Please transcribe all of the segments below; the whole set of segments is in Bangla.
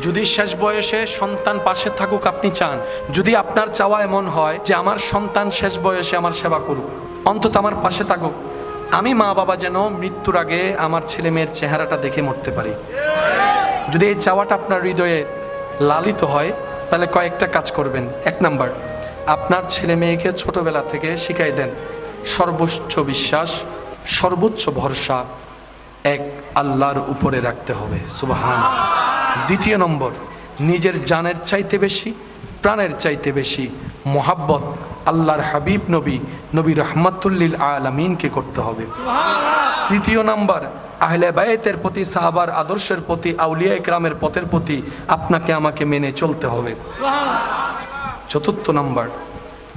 যদি শেষ বয়সে সন্তান পাশে থাকুক আপনি চান, যদি আপনার চাওয়া এমন হয় যে আমার সন্তান শেষ বয়সে আমার সেবা করুক, অন্তত আমার পাশে থাকুক, আমি মা বাবা যেন মৃত্যুর আগে আমার ছেলে মেয়ের চেহারাটা দেখে মরতে পারি, যদি এই চাওয়াটা আপনার হৃদয়ে লালিত হয়, তাহলে কয়েকটা কাজ করবেন। 1 নাম্বার, আপনার ছেলে মেয়েকে ছোটবেলা থেকে শিখাই দেন সর্বোচ্চ বিশ্বাস, সর্বোচ্চ ভরসা এক আল্লাহর উপরে রাখতে হবে, সুবহানাল্লাহ। 2 নম্বর, নিজের জানের চাইতে বেশি, প্রাণের চাইতে বেশি মোহাব্বত আল্লাহর হাবিব নবী রহমাতুল্লিল আলামিনকে করতে হবে। 3 নম্বর, আহলে বায়তের প্রতি, সাহাবার আদর্শের প্রতি, আউলিয়া ইকরামের পথের প্রতি আপনাকে আমাকে মেনে চলতে হবে। 4 নম্বর,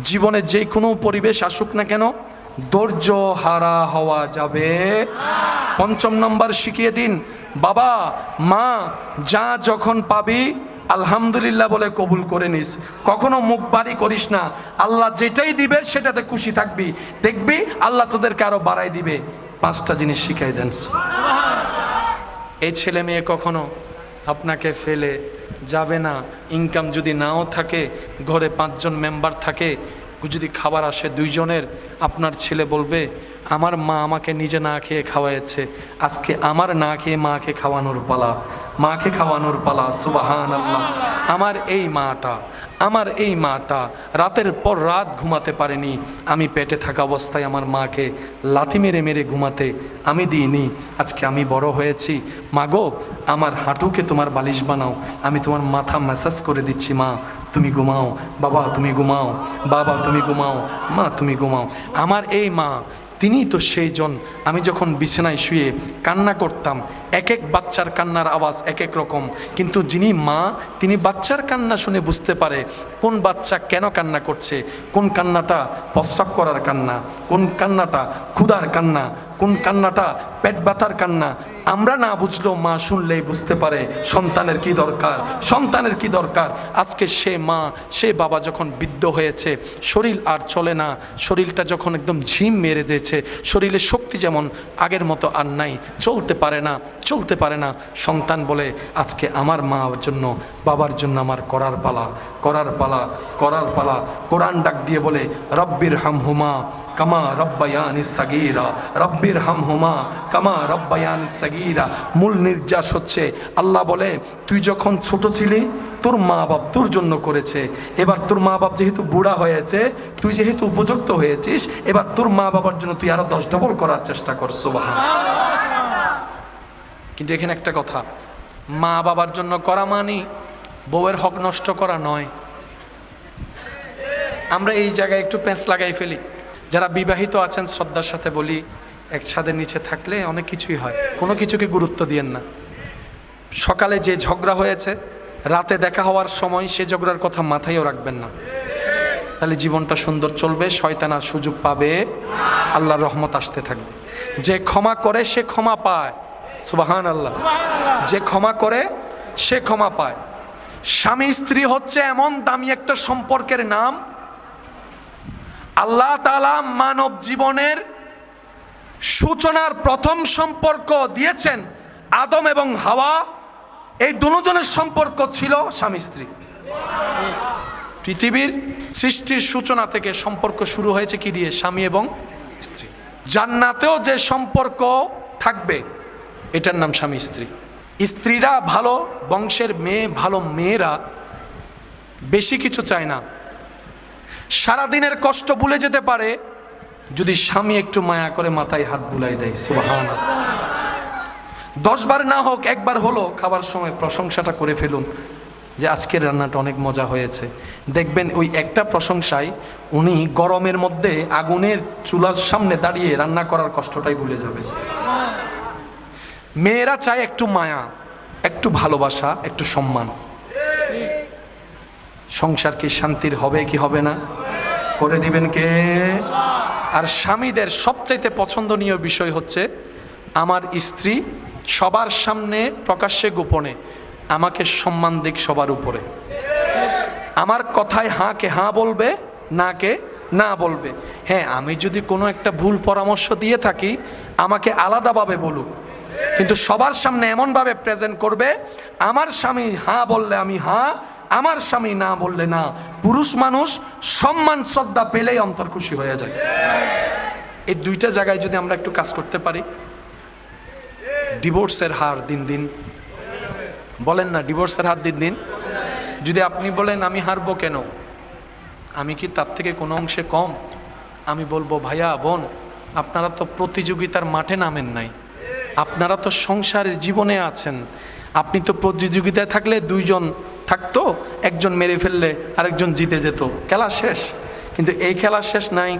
জীবনে যে কোনো পরিবেশ আসুক না কেন ধৈর্য হারা হওয়া যাবে। 5 নম্বর, শিখিয়ে দিন বাবা মা যা যখন পাবি আলহামদুলিল্লাহ বলে কবুল করে নিস, কখনো মুখ বাড়ি করিস না, আল্লাহ যেটাই দিবে সেটাতে খুশি থাকবি, দেখবি আল্লাহ তোদেরকে আরো বাড়াই দিবে। 5টা জিনিস শিখাই দেন। এই ছেলে মেয়ে কখনো আপনাকে ফেলে যাবে না। ইনকাম যদি নাও থাকে, ঘরে 5 জন মেম্বার থাকে, যদি খাবার আসে 2 জনের, আপনার ছেলে বলবে আমার মা আমাকে নিজে না খেয়ে খাওয়াইছে, আজকে আমার না খেয়ে মাকে খাওয়ানোর পালা, মাকে খাওয়ানোর পালা। সুবহানাল্লাহ। আমার এই মাটা রাতের পর রাত ঘুমাতে পারেনি, আমি পেটে থাকা অবস্থায় আমার মাকে লাথি মেরে মেরে ঘুমাতে আমি দিইনি, আজকে আমি বড় হয়েছি, মাগো আমার হাঁটুকে তোমার বালিশ বানাও, আমি তোমার মাথা ম্যাসাজ করে দিচ্ছি, মা তুমি ঘুমাও, বাবা তুমি ঘুমাও, বাবা তুমি ঘুমাও, মা তুমি ঘুমাও। আমার এই মা, তিনি তো সেই জন। আমি যখন বিছানায় শুয়ে কান্না করতাম, এক এক বাচ্চার কান্নার আওয়াজ এক এক রকম, কিন্তু যিনি মা তিনি বাচ্চার কান্না শুনে বুঝতে পারে কোন বাচ্চা কেন কান্না করছে, কোন কান্নাটা প্রস্রাব করার কান্না, কোন কান্নাটা ক্ষুধার কান্না, কোন কান্নাটা পেট ব্যথার কান্না। আমরা না বুঝলেও মা শুনলেই বুঝতে পারে সন্তানের কি দরকার, সন্তানের কি দরকার। আজকে সে মা সে বাবা যখন বৃদ্ধ হয়েছে, শরীর আর চলে না, শরীরটা যখন একদম ঝিম মেরে দিয়েছে, শরীরে শক্তি যেমন আগের মতো আর নাই, চলতে পারে না, সন্তান বলে আজকে আমার মার জন্য বাবার জন্য আমার করার পালা। কোরআন ডাক দিয়ে বলে রব্বির হামহুমা কামা রব্বায়ানি সাগীরা, রব্বির হামহুমা কামা রব্বায়ানি সাগীরা। মূল নির্যাস হচ্ছে আল্লাহ বলে তুই যখন ছোট ছিলি তোর মা বাপ তোর জন্য করেছে, এবার তোর মা বাপ যেহেতু বুড়া হয়েছে, তুই যেহেতু উপযুক্ত হয়েছিস, এবার তোর মা বাবার জন্য তুই আরো 10 ডবল করার চেষ্টা কর। সুবহানাল্লাহ। কিন্তু এখানে একটা কথা, মা বাবার জন্য করা মানে বউয়ের হক নষ্ট করা নয়। আমরা এই জায়গায় একটু পেঁচ লাগাই ফেলি। যারা বিবাহিত আছেন শ্রদ্ধার সাথে বলি, এক ছাদের নিচে থাকলে অনেক কিছুই হয়, কোনো কিছুকে গুরুত্ব দিয়েন না। সকালে যে ঝগড়া হয়েছে, রাতে দেখা হওয়ার সময় সে ঝগড়ার কথা মাথায়ও রাখবেন না, তাহলে জীবনটা সুন্দর চলবে, শয়তান আর সুযোগ পাবে, আল্লাহর রহমত আসতে থাকবে। যে ক্ষমা করে সে ক্ষমা পায়। সুবহানাল্লাহ। যে ক্ষমা করে সে ক্ষমা পায়। স্বামী স্ত্রী হচ্ছে এমন দামি একটা সম্পর্কের নাম, আল্লাহ তাআলা মানব জীবনের সূচনার প্রথম সম্পর্ক দিয়েছেন আদম এবং হাওয়া, এই দুজনের সম্পর্ক ছিল স্বামী স্ত্রী। পৃথিবীর সৃষ্টির সূচনা থেকে সম্পর্ক শুরু হয়েছে কি দিয়ে? স্বামী এবং স্ত্রী। জান্নাতেও যে সম্পর্ক থাকবে এটার নাম স্বামী স্ত্রী। স্ত্রীরা ভালো বংশের মেয়ে, ভালো মেয়েরা বেশি কিছু চায় না, সারাদিনের কষ্ট ভুলে যেতে পারে যদি স্বামী একটু মায়া করে মাথায় হাত বুলাই দেয়। সুবহানাল্লাহ। 10 বার না হোক, একবার হলো খাবার সময় প্রশংসাটা করে ফেলুন যে আজকের রান্নাটা অনেক মজা হয়েছে। দেখবেন ওই একটা প্রশংসায় উনি গরমের মধ্যে আগুনের চুলার সামনে দাঁড়িয়ে রান্না করার কষ্টটাই ভুলে যাবে। মেয়েরা চায় একটু মায়া, একটু ভালোবাসা, একটু সম্মান। সংসার কি শান্তির হবে কি হবে না? করে দিবেন কে? আর স্বামীদের সবচাইতে পছন্দনীয় বিষয় হচ্ছে আমার স্ত্রী সবার সামনে প্রকাশ্যে গোপনে আমাকে সম্মান দিক সবার উপরে, আমার কথায় হাঁ কে হাঁ বলবে, না কে না বলবে। হ্যাঁ, আমি যদি কোনো একটা ভুল পরামর্শ দিয়ে থাকি আমাকে আলাদাভাবে বলুক, কিন্তু সবার সামনে এমনভাবে প্রেজেন্ট করবে, আমার স্বামী হ্যাঁ বললে আমি হ্যাঁ, আমার স্বামী না বললে না। পুরুষ মানুষ সম্মান শ্রদ্ধা পেলেই অন্তর খুশি হয়ে যায়। এই দুইটা জায়গায় যদি আমরা একটু কাজ করতে পারি, ডিভোর্সের হার দিন দিন, বলেন না, ডিভোর্সের হার দিন দিন। যদি আপনি বলেন আমি হারবো কেন, আমি কি তার থেকে কোনো অংশে কম? আমি বলবো ভাইয়া বোন, আপনারা তো প্রতিযোগিতার মাঠে নামেন নাই, আপনারা তো সংসারের জীবনে আছেন। আপনি তো প্রতিযোগিতায় থাকলে দুইজন থাকতো, একজন মেরে ফেললে আরেকজন জিতে যেত, খেলা শেষ। কিন্তু এই খেলা শেষ নাই।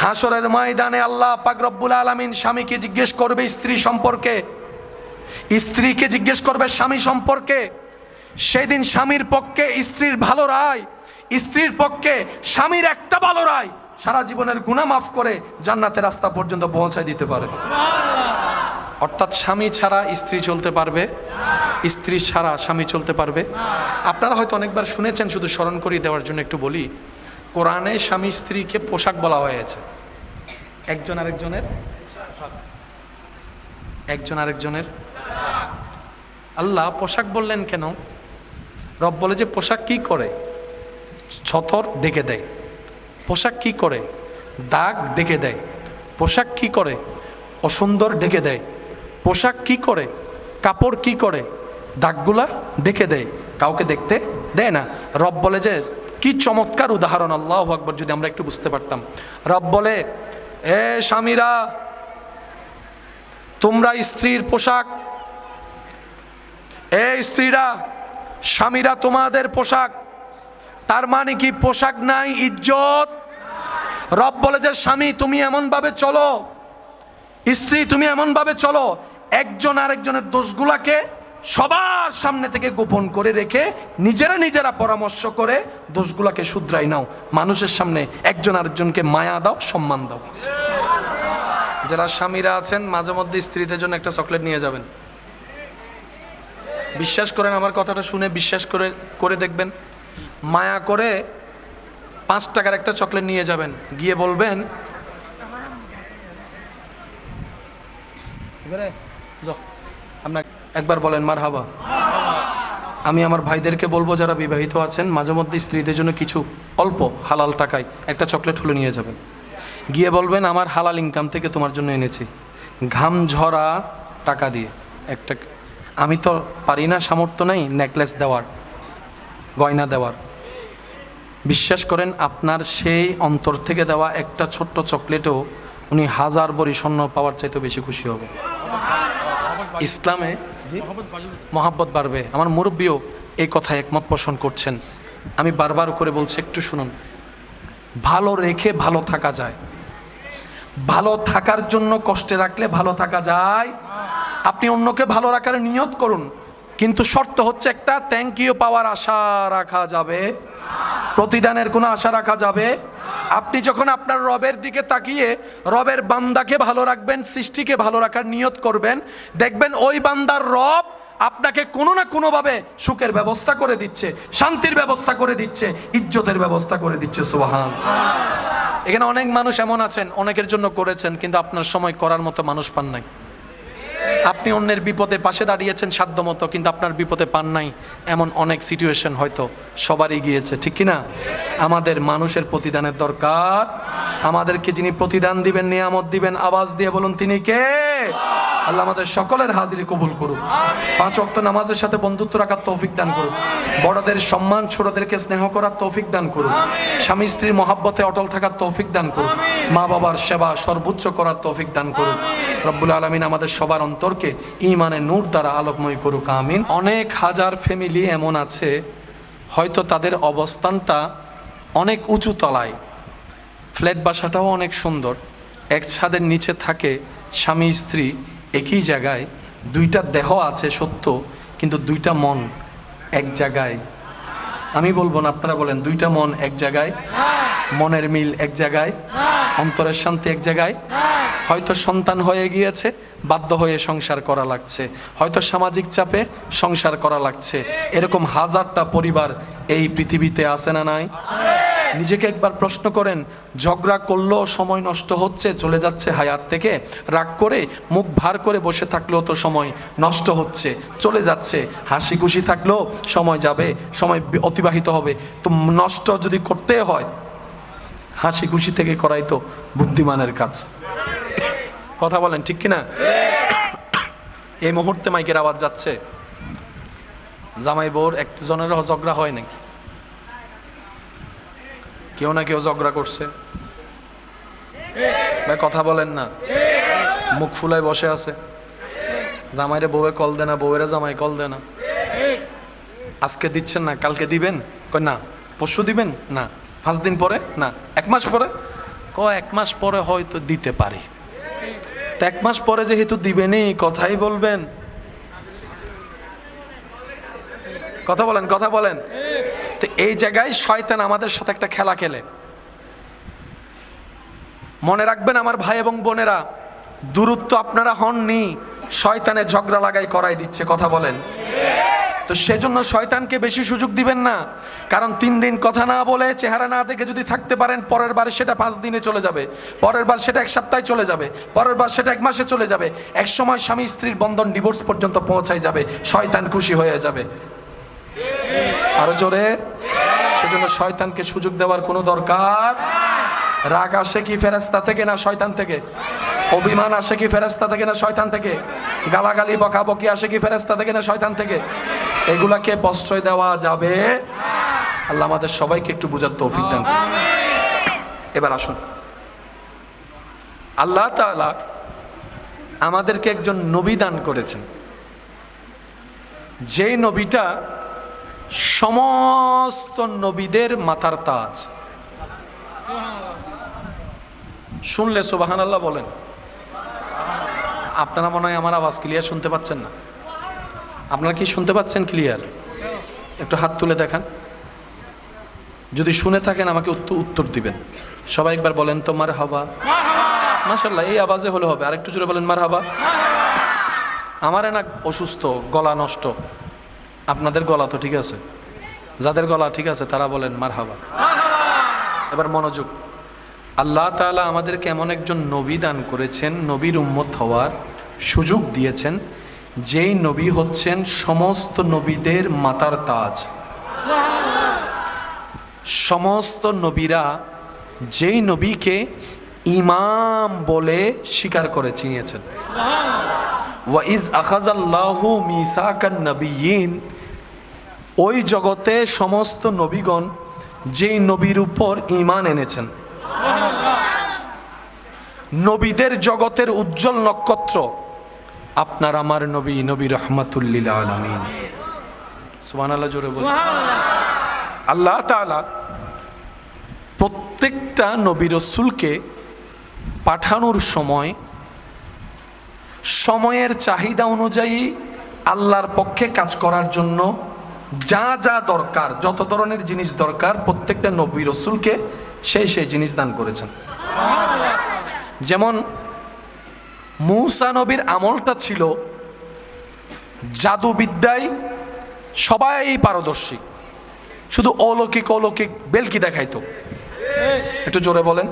হাসরের ময়দানে আল্লাহ পাক রব্বুল আলামিন স্বামীকে জিজ্ঞেস করবে স্ত্রী সম্পর্কে, স্ত্রীকে জিজ্ঞেস করবে স্বামী সম্পর্কে। সেদিন স্বামীর পক্ষে স্ত্রীর ভালো রায়, স্ত্রীর পক্ষে স্বামীর একটা ভালো রায় সারা জীবনের গুনাহ মাফ করে জান্নাতের রাস্তা পর্যন্ত পৌঁছায় দিতে পারে। অর্থাৎ স্বামী ছাড়া স্ত্রী চলতে পারবে, স্ত্রী ছাড়া স্বামী চলতে পারবে। আপনারা হয়তো অনেকবার শুনেছেন, শুধু স্মরণ করিয়ে দেওয়ার জন্য একটু বলি। কোরআনে স্বামী স্ত্রীকে পোশাক বলা হয়েছে, একজন আরেকজনের। আল্লাহ পোশাক বললেন কেন? রব বলে যে পোশাক কি করে? ছতর ডেকে দেয়। পোশাক কি করে? দাগ ডেকে দেয়। পোশাক কি করে? অসুন্দর ডেকে দেয়। পোশাক কি করে? কাপড় কি করে? দাগগুলা ডেকে দেয়, কাউকে দেখতে দেয় না। রব বলে যে কি চমৎকার উদাহরণ, আল্লাহু আকবার, যদি আমরা একটু বুঝতে পারতাম। রব বলে, এ স্বামীরা, তোমরা স্ত্রীর পোশাক, এ স্ত্রীরা, স্বামীরা তোমাদের পোশাক। তার মানে কি পোশাক নাই, ইজ্জত? রব বলে যে স্বামী তুমি এমনভাবে চলো, স্ত্রী তুমি এমনভাবে চলো, একজন আরেকজনের দোষগুলাকে সবার সামনে থেকে গোপন করে রেখে নিজেরা পরামর্শ করে দোষগুলাকে শুধরাই নাও। মানুষের সামনে একজন আরেকজনকে মায়া দাও, সম্মান দাও। যারা স্বামীরা আছেন মাঝে মধ্যে স্ত্রীদের জন্য একটা চকলেট নিয়ে যাবেন। বিশ্বাস করেন, আমার কথাটা শুনে বিশ্বাস করে দেখবেন। মায়া করে 5 টাকার একটা চকলেট নিয়ে যাবেন, গিয়ে বলবেন আপনার একবার বলেন মারহাবা। আমি আমার ভাইদেরকে বলবো যারা বিবাহিত আছেন, মাঝে মধ্যে স্ত্রীদের জন্য কিছু অল্প হালাল টাকায় একটা চকলেট হলে নিয়ে যাবেন। গিয়ে বলবেন আমার হালাল ইনকাম থেকে তোমার জন্য এনেছি, ঘাম ঝরা টাকা দিয়ে একটা। আমি তো পারি না, সামর্থ্য নেই নেকলেস দেওয়ার, গয়না দেওয়ার। বিশ্বাস করেন, আপনার সেই অন্তর থেকে দেওয়া একটা ছোট্ট চকলেটও উনি 1000 ভরি স্বর্ণ পাওয়ার চাইতে বেশি খুশি হবে। ইসলামে মহাব্বত বাড়বে। আমার মুরব্বীও এই কথায় একমত পোষণ করছেন। আমি বারবার করে বলছি, একটু শুনুন। ভালো রেখে ভালো থাকা যায়, ভালো থাকার জন্য কষ্টে রাখলে ভালো থাকা যায়। আপনি অন্যকে ভালো রাখার নিয়ত করুন, কিন্তু শর্ত হচ্ছে একটা, থ্যাংক ইউ পাওয়ার আশা রাখা যাবে, প্রতিদানের কোনো আশা রাখা যাবে। আপনি যখন আপনার রবের দিকে তাকিয়ে রবের বান্দাকে ভালো রাখবেন, সৃষ্টিকে ভালো রাখার নিয়ত করবেন, দেখবেন ওই বান্দার রব আপনাকে কোনো না কোনোভাবে সুখের ব্যবস্থা করে দিচ্ছে, শান্তির ব্যবস্থা করে দিচ্ছে, ইজ্জতের ব্যবস্থা করে দিচ্ছে। সুবহান। এখানে অনেক মানুষ এমন আছেন, অনেকের জন্য করেছেন, কিন্তু আপনার সময় করার মতো মানুষ পান নাই। আপনি অন্যের বিপদে পাশে দাঁড়িয়েছেন সাধ্য মতো, কিন্তু আপনার বিপদে পান নাই। এমন অনেক সিচুয়েশন হয়তো সবারই গিয়েছে, ঠিক কিনা? আমাদের মানুষের প্রতিদানের দরকার। আমাদেরকে যিনি প্রতিদান দিবেন, নিয়ামত দিবেন, আওয়াজ দিয়ে বলুন তিনি কে? আল্লাহ আমাদের সকলের হাজিরি কবুল করুন। 5 ওয়াক্ত নামাজের সাথে বন্ধুত্ব রাখার তৌফিক দান করুন। বড়দের সম্মান, ছোটদেরকে স্নেহ করার তৌফিক দান করুন। স্বামী স্ত্রীর মহাব্বতে অটল থাকার তৌফিক দান করুন। মা বাবার সেবা সর্বোচ্চ করার তৌফিক দান করুন। রব্বুল আলামিন আমাদের সবার অন্তরকে ঈমানের নূর দ্বারা আলোকময় করুক, আমিন। অনেক হাজার ফ্যামিলি এমন আছে, হয়তো তাদের অবস্থানটা অনেক উঁচু তলায়, ফ্ল্যাট বাসাটাও অনেক সুন্দর, এক ছাদের নিচে থাকে স্বামী স্ত্রী একই জায়গায়, 2টা দেহ আছে সত্য, কিন্তু 2টা মন এক জায়গায়। আমি বলবো না, আপনারা বলেন, 2টা মন এক জায়গায়, মনের মিল এক জায়গায়, অন্তরের শান্তি এক জায়গায়। হয়তো সন্তান হয়ে গিয়েছে, বাধ্য হয়ে সংসার করা লাগছে, হয়তো সামাজিক চাপে সংসার করা লাগছে। এরকম হাজারটা পরিবার এই পৃথিবীতে আছে না নাই? নিজেকে একবার প্রশ্ন করেন, ঝগড়া করলেও সময় নষ্ট হচ্ছে, চলে যাচ্ছে হায়াত থেকে। রাগ করে মুখ ভার করে বসে থাকলেও তো সময় নষ্ট হচ্ছে, চলে যাচ্ছে। হাসি খুশি থাকলেও সময় যাবে, সময় অতিবাহিত হবে। তো নষ্ট যদি করতে হয়, হাসি খুশি থেকে করাই তো বুদ্ধিমানের কাজ। কথা বলেন ঠিক কিনা? এই মুহূর্তে মাইকের আওয়াজ যাচ্ছে, জামাই বউর একজনের ঝগড়া হয় নাকি? কেউ না কেউ ঝগড়া করছে। ভাই কথা বলেন না, মুখ ফুলায় বসে আছে। জামাইরে বউয়ে কল দেনা, বউয়েরা জামাই কল দেনা। আজকে দিচ্ছেন না, কালকে দিবেন? কয় না। পরশু দিবেন? না। 5 দিন পরে? না। 1 মাস পরে? 1 মাস পরে হয়তো দিতে পারি। তো 1 মাস পরে যেহেতু দিবেনই, কথাই বলবেন। কথা বলেন, কথা বলেন। তো এই জায়গায় শয়তান আমাদের সাথে একটা খেলা খেলে। মনে রাখবেন আমার ভাই এবং বোনেরা, দূরত্ব আপনারা হননি, শয়তানে ঝগড়া লাগাই করাই দিচ্ছে। কথা বলেন। তো সেজন্য শয়তানকে বেশি সুযোগ দিবেন না। কারণ 3 দিন কথা না বলে, চেহারা না দেখে যদি থাকতে পারেন, পরের বার সেটা 5 দিনে চলে যাবে, পরের বার সেটা 1 সপ্তাহে চলে যাবে, পরের বার সেটা 1 মাসে চলে যাবে। এক সময় স্বামী স্ত্রীর বন্ধন ডিভোর্স পর্যন্ত পৌঁছায় যাবে, শয়তান খুশি হয়ে যাবে। আরো জোরে। সেজন্য শয়তানকে সুযোগ দেওয়ার কোনো দরকার। রাগ আসে কি ফেরেশতা থেকে না শয়তান থেকে? অভিমান আসে কি ফেরেশতা থেকে না শয়তান থেকে? গালাগালি বকাবকি আসে কি ফেরেশতা থেকে না শয়তান থেকে? এগুলাকে প্রশ্রয় দেওয়া যাবে? আল্লাহ আমাদের সবাইকে একটু বুঝার তৌফিক দান করুন। এবার আসুন, আল্লাহ তাআলা আমাদেরকে একজন নবী দান করেছেন, যেই নবীটা সমস্ত নবীদের মাথার তাজ। শুনলে সুবহানাল্লাহ বলেন। আপনারা মনে হয় আমার আওয়াজ ক্লিয়ার শুনতে পাচ্ছেন না। আপনারা কি শুনতে পাচ্ছেন ক্লিয়ার? একটু হাত তুলে দেখান। যদি শুনে থাকেন আমাকে উত্তর দিবেন। সবাই একবার বলেন তো মারহাবা। মাশাআল্লাহ, এই আওয়াজে হলে হবে। আরেকটু জোরে বলেন মারহাবা। আমার না অসুস্থ, গলা নষ্ট। আপনাদের গলা তো ঠিক আছে? যাদের গলা ঠিক আছে তারা বলেন মারহাবা। এবার মনোযোগ। আল্লাহ তাআলা আমাদেরকে এমন একজন নবী দান করেছেন, নবীর উম্মত হওয়ার সুযোগ দিয়েছেন, যেই নবী হচ্ছেন সমস্ত নবীদের মাথার তাজ। সমস্ত নবীরা যেই নবীকে ইমাম বলে স্বীকার করে চিনিয়েছেন। ওয়া ইজ আখাযাল্লাহু মিসাকান নাবিয়্যিন, ওই জগতে সমস্ত নবীগণ যেই নবীর উপর ঈমান এনেছেন, নবীদের জগতের উজ্জ্বল নক্ষত্র আপনার আমার নবী, নবী রাহমাতুল লিল আলামিন। সুবহানাল্লাহ জোরে বলুন। আল্লাহ তাআলা প্রত্যেকটা নবী রাসূলকে পাঠানোর সময় সময়ের চাহিদা অনুযায়ী আল্লাহর পক্ষে কাজ করার জন্য যা যা দরকার, যত ধরনের জিনিস দরকার, প্রত্যেকটা নবী রাসূলকে সেই জিনিস দান করেছেন। যেমন মূসা নবীর আমলটা ছিল জাদুবিদ্যায় সবাই পারদর্শী, শুধু অলৌকিক অলৌকিক বেলকি দেখাইতো। একটু জোরে বলেন।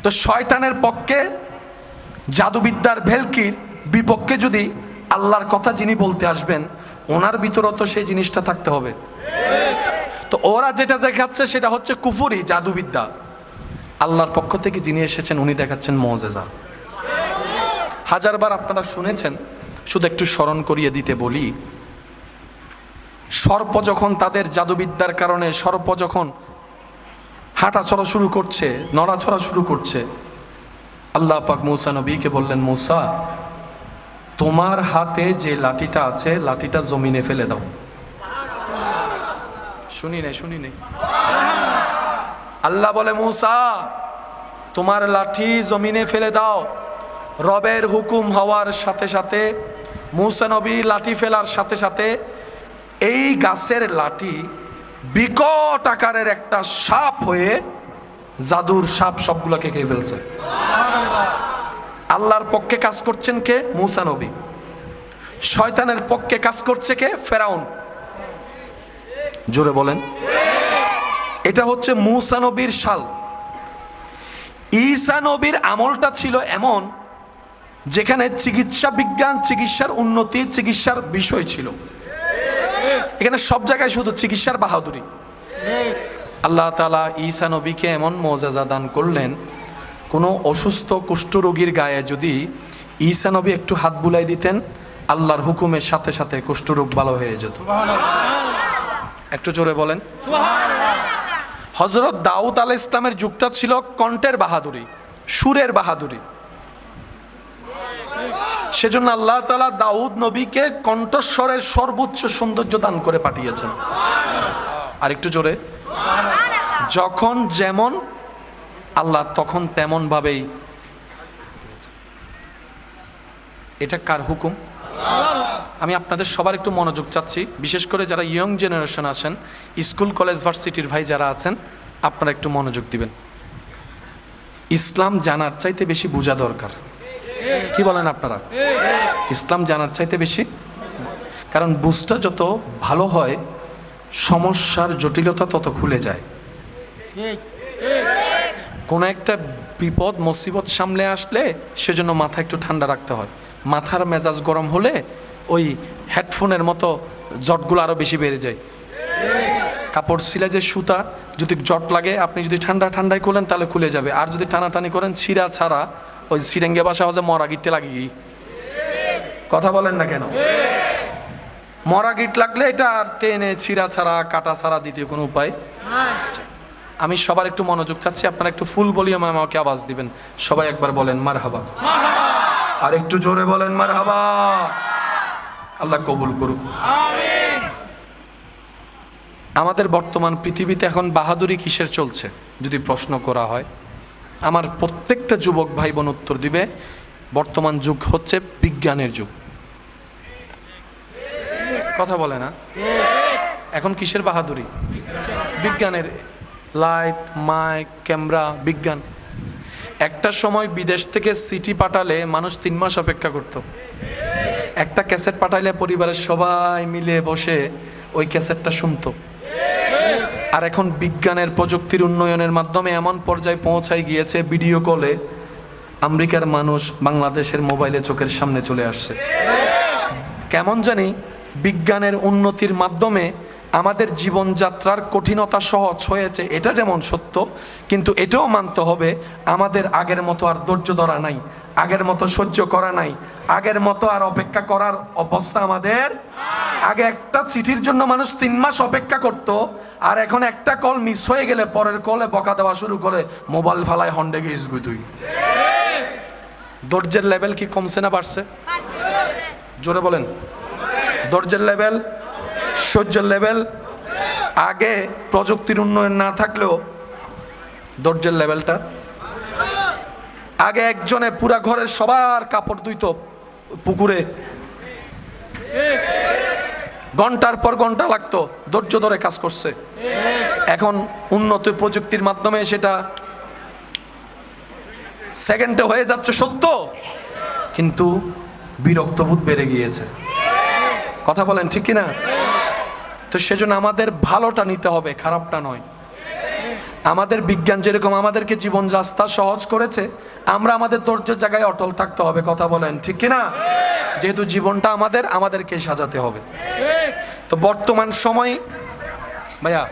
তো শয়তানের পক্ষে জাদুবিদ্যার ভেলকির বিপক্ষে যদি আল্লাহর কথা যিনি বলতে আসবেন, ওনার ভিতরও তো সেই জিনিসটা থাকতে হবে। তো ওরা যেটা দেখাচ্ছে সেটা হচ্ছে কুফরি, জাদুবিদ্যা। আল্লাহর পক্ষ থেকে যিনি এসেছেন উনি দেখাচ্ছেন মুজিজা। হাজারবার আপনারা শুনেছেন, শুধু একটু স্মরণ করিয়ে দিতে বলি। সর্প যখন তাদের জাদুবিদ্যার কারণে সর্প যখন হাঁটাচলা শুরু করছে, নড়াচড়া শুরু করছে, আল্লাহ পাক মূসা নবীকে বললেন, মূসা তোমার হাতে যে লাঠিটা আছে, লাঠিটা জমিনে ফেলে দাও। শুনি নাই। আল্লাহ বলে, মূসা তোমার লাঠি জমিনে ফেলে দাও। রবের হুকুম হওয়ার সাথে সাথে মূসা নবী লাঠি ফেলার সাথে সাথে এই গাছের লাঠি বিকট আকারের একটা সাপ হয়ে, জাদুর সাপ সবগুলোকে খেয়ে ফেলছে। আল্লাহর পক্ষে কাজ করছেন কে? মূসা নবী। শয়তানের পক্ষে কাজ করছে কে? ফেরাউন। জোরে বলেন। এটা হচ্ছে মূসা নবীর শাল। ঈসা নবীর আমলটা ছিল এমন যেখানে চিকিৎসা বিজ্ঞান, চিকিৎসার উন্নতি, চিকিৎসার বিষয় ছিল। এখানে সব জায়গায় শুধু চিকিৎসার বাহাদুরি। আল্লাহ তাআলা ঈসা নবীকে এমন মুআজিজা দান করলেন, কোনো অসুস্থ কুষ্ঠরোগীর গায়ে যদি ঈসা নবী একটু হাত বুলাই দিতেন, আল্লাহর হুকুমের সাথে সাথে কুষ্ঠরোগ ভালো হয়ে যেত। একটু জোরে বলেন। হযরত দাউদ আলাইহিস সালামের যুগটা ছিল কণ্ঠের বাহাদুরি, সুরের বাহাদুরি। সেজন্য আল্লাহ তাআলা দাউদ নবীকে কণ্ঠস্বরের সর্বোচ্চ সৌন্দর্য দান করে পাঠিয়েছেন। আর একটু জোরে। যখন যেমন আল্লাহ তখন তেমন ভাবেই। এটা কার হুকুম? আমি আপনাদের সবার একটু মনোযোগ চাচ্ছি, বিশেষ করে যারা ইয়ং জেনারেশন আছেন, স্কুল কলেজ ভার্সিটির ভাই যারা আছেন, আপনারা একটু মনোযোগ দিবেন। ইসলাম জানার চাইতে বেশি বোঝা দরকার। কি বলেন আপনারা? ইসলাম জানার চাইতে বেশি, কারণ বুঝটা যত ভালো হয় সমস্যার জটিলতা তত খুলে যায়। কোনো একটা বিপদ মুসিবত সামনে আসলে সেজন্য মাথা একটু ঠান্ডা রাখতে হয়। মাথার মেজাজ গরম হলে ওই হেডফোনের মতো জটগুলো আরও বেশি বেড়ে যায়। কাপড় ছিলে যে সুতা, যদি জট লাগে আপনি যদি ঠান্ডায় খুলেন তাহলে খুলে যাবে, আর যদি টানাটানি করেন ছিঁড়া ছাড়া ওই সিরেঙ্গে বাসা হচ্ছে মরা গিটে লাগিয়ে। কথা বলেন না কেন? মরা গিট লাগলে এটা আর টেনে ছিঁড়া ছাড়া কাটা ছাড়া দ্বিতীয় কোনো উপায়। আমি সবার একটু মনোযোগ চাচ্ছি, আপনারা একটু ফুল ভলিউমে আমাকে আওয়াজ দিবেন। সবাই একবার বলেন মারহাবা, আর একটু জোরে বলেন মারহাবা। আল্লাহ কবুল করুক। আমাদের বর্তমান পৃথিবীতে এখন বাহাদুরি কিসের চলছে যদি প্রশ্ন করা হয়, আমার প্রত্যেকটা যুবক ভাই বোন উত্তর দিবে বর্তমান যুগ হচ্ছে বিজ্ঞানের যুগ। কথা বলে না? এখন কিসের বাহাদুরি? বিজ্ঞানের। লাইট, মাইক, ক্যামেরা, বিজ্ঞান। একটা সময় বিদেশ থেকে সিটি পাঠালে মানুষ 3 মাস অপেক্ষা করত। একটা ক্যাসেট পাঠাইলে পরিবারের সবাই মিলে বসে ওই ক্যাসেটটা শুনতো। আর এখন বিজ্ঞানের প্রযুক্তির উন্নয়নের মাধ্যমে এমন পর্যায়ে পৌঁছায় গিয়েছে, ভিডিও কলে আমেরিকার মানুষ বাংলাদেশের মোবাইলে চোখের সামনে চলে আসছে। কেমন জানি বিজ্ঞানের উন্নতির মাধ্যমে আমাদের জীবনযাত্রার কঠিনতা সহজ হয়েছে, এটা যেমন সত্য, কিন্তু এটাও মানতে হবে আমাদের আগের মতো আর ধৈর্য ধরা নাই, আগের মতো সহ্য করা নাই, আগের মতো আর অপেক্ষা করার অবস্থা আমাদের। আগে একটা চিঠির জন্য মানুষ 3 মাস অপেক্ষা করত, আর এখন একটা কল মিস হয়ে গেলে পরের কলে বকা দেওয়া শুরু করে, মোবাইল ফালায় হন্ডে গিয়েছ তুই। ধৈর্যের লেভেল কি কমছে না বাড়ছে? জোরে বলেন। ধৈর্যের লেভেল, সহ্যের লেভেল। আগে প্রযুক্তির উন্নয়ন না থাকলেও ধৈর্যের লেভেলটা, আগে একজনে পুরা ঘরের সবার কাপড় ধুইতো পুকুরে, ঘন্টার পর ঘন্টা লাগতো, ধৈর্য ধরে কাজ করছে। এখন উন্নত প্রযুক্তির মাধ্যমে সেটা সেকেন্ডে হয়ে যাচ্ছে সত্য, কিন্তু বিরক্তবোধ বেড়ে গিয়েছে। কথা বলেন ঠিক কিনা? তো সেজন্য আমাদের ভালোটা নিতে হবে, খারাপটা নয়। আমাদের বিজ্ঞান যেরকম আমাদেরকে জীবন রাস্তা সহজ করেছে, আমরা আমাদের ধৈর্যের জায়গায় অটল থাকতে হবে। কথা বলেন ঠিক কিনা? যেহেতু জীবনটা আমাদেরকে সাজাতে হবে। তো বর্তমান সময় ভাইয়া,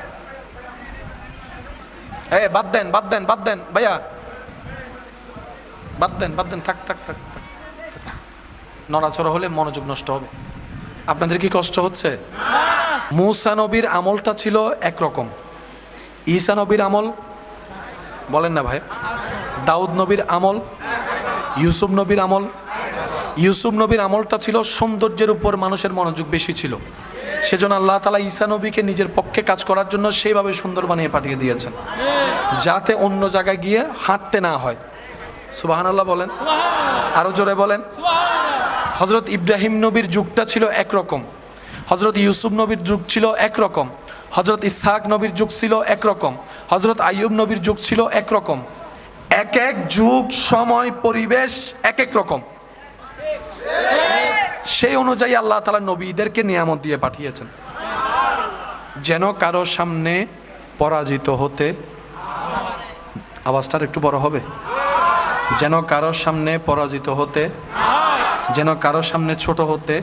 বাদ দেন ভাইয়া, বাদ দেন, থাক। নড়াচড়া হলে মনোযোগ নষ্ট হবে। আপনাদের কি কষ্ট হচ্ছে? মূসা নবীর আমলটা ছিল একরকম, ঈসা নবীর আমল বলেন না ভাই, দাউদ নবীর আমল, ইউসুফ নবীর আমল। ইউসুফ নবীর আমলটা ছিল সৌন্দর্যের উপর মানুষের মনোযোগ বেশি ছিল। সেজন্য আল্লাহ তাআলা ঈসা নবীকে নিজের পক্ষে কাজ করার জন্য সেইভাবে সুন্দর বানিয়ে পাঠিয়ে দিয়েছেন, যাতে অন্য জায়গায় গিয়ে হাঁটতে না হয়। সুবহানাল্লাহ বলেন, আরো জোরে বলেন। হযরত ইব্রাহিম নবীর যুগটা ছিল একরকম, হযরত ইউসুফ নবীর যুগ ছিল একরকম, হযরত ইসহাক নবীর যুগ ছিল একরকম, হযরত আইয়ুব নবীর যুগ ছিল একরকম। এক এক যুগ, সময়, পরিবেশ এক এক রকম। সেই অনুযায়ী আল্লাহ তাআলা নবীদেরকে নিয়ামত দিয়ে পাঠিয়েছেন, যেন কারো সামনে পরাজিত হতে, আওয়াজটার একটু বড় হবে, যেন কারোর সামনে পরাজিত হতে, যেন কারোর সামনে ছোট হতে।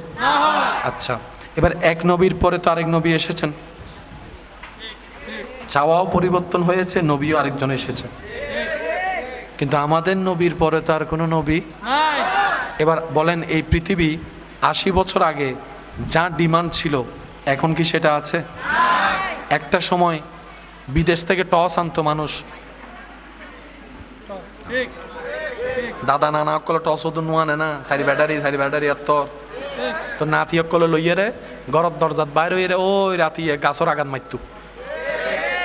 আচ্ছা, এবার এক নবীর পরে তো আরেক নবী এসেছেন, চাওয়াও পরিবর্তন হয়েছে, নবীও আরেকজন এসেছে, কিন্তু আমাদের নবীর পরে তো আর কোনো নবী। এবার বলেন, এই পৃথিবী 80 বছর আগে যা ডিমান্ড ছিল এখন কি সেটা আছে? একটা সময় বিদেশ থেকে টস আনতো মানুষ, দাদা নানা অকলে টস ওদু নুয়ানে না, সারি ব্যাটারি আর তো নাতি অকলে লইয়ে রে ঘরত দরজাত বাইরে হইয়ে রে ওই রাতি গাছর আগান মারতু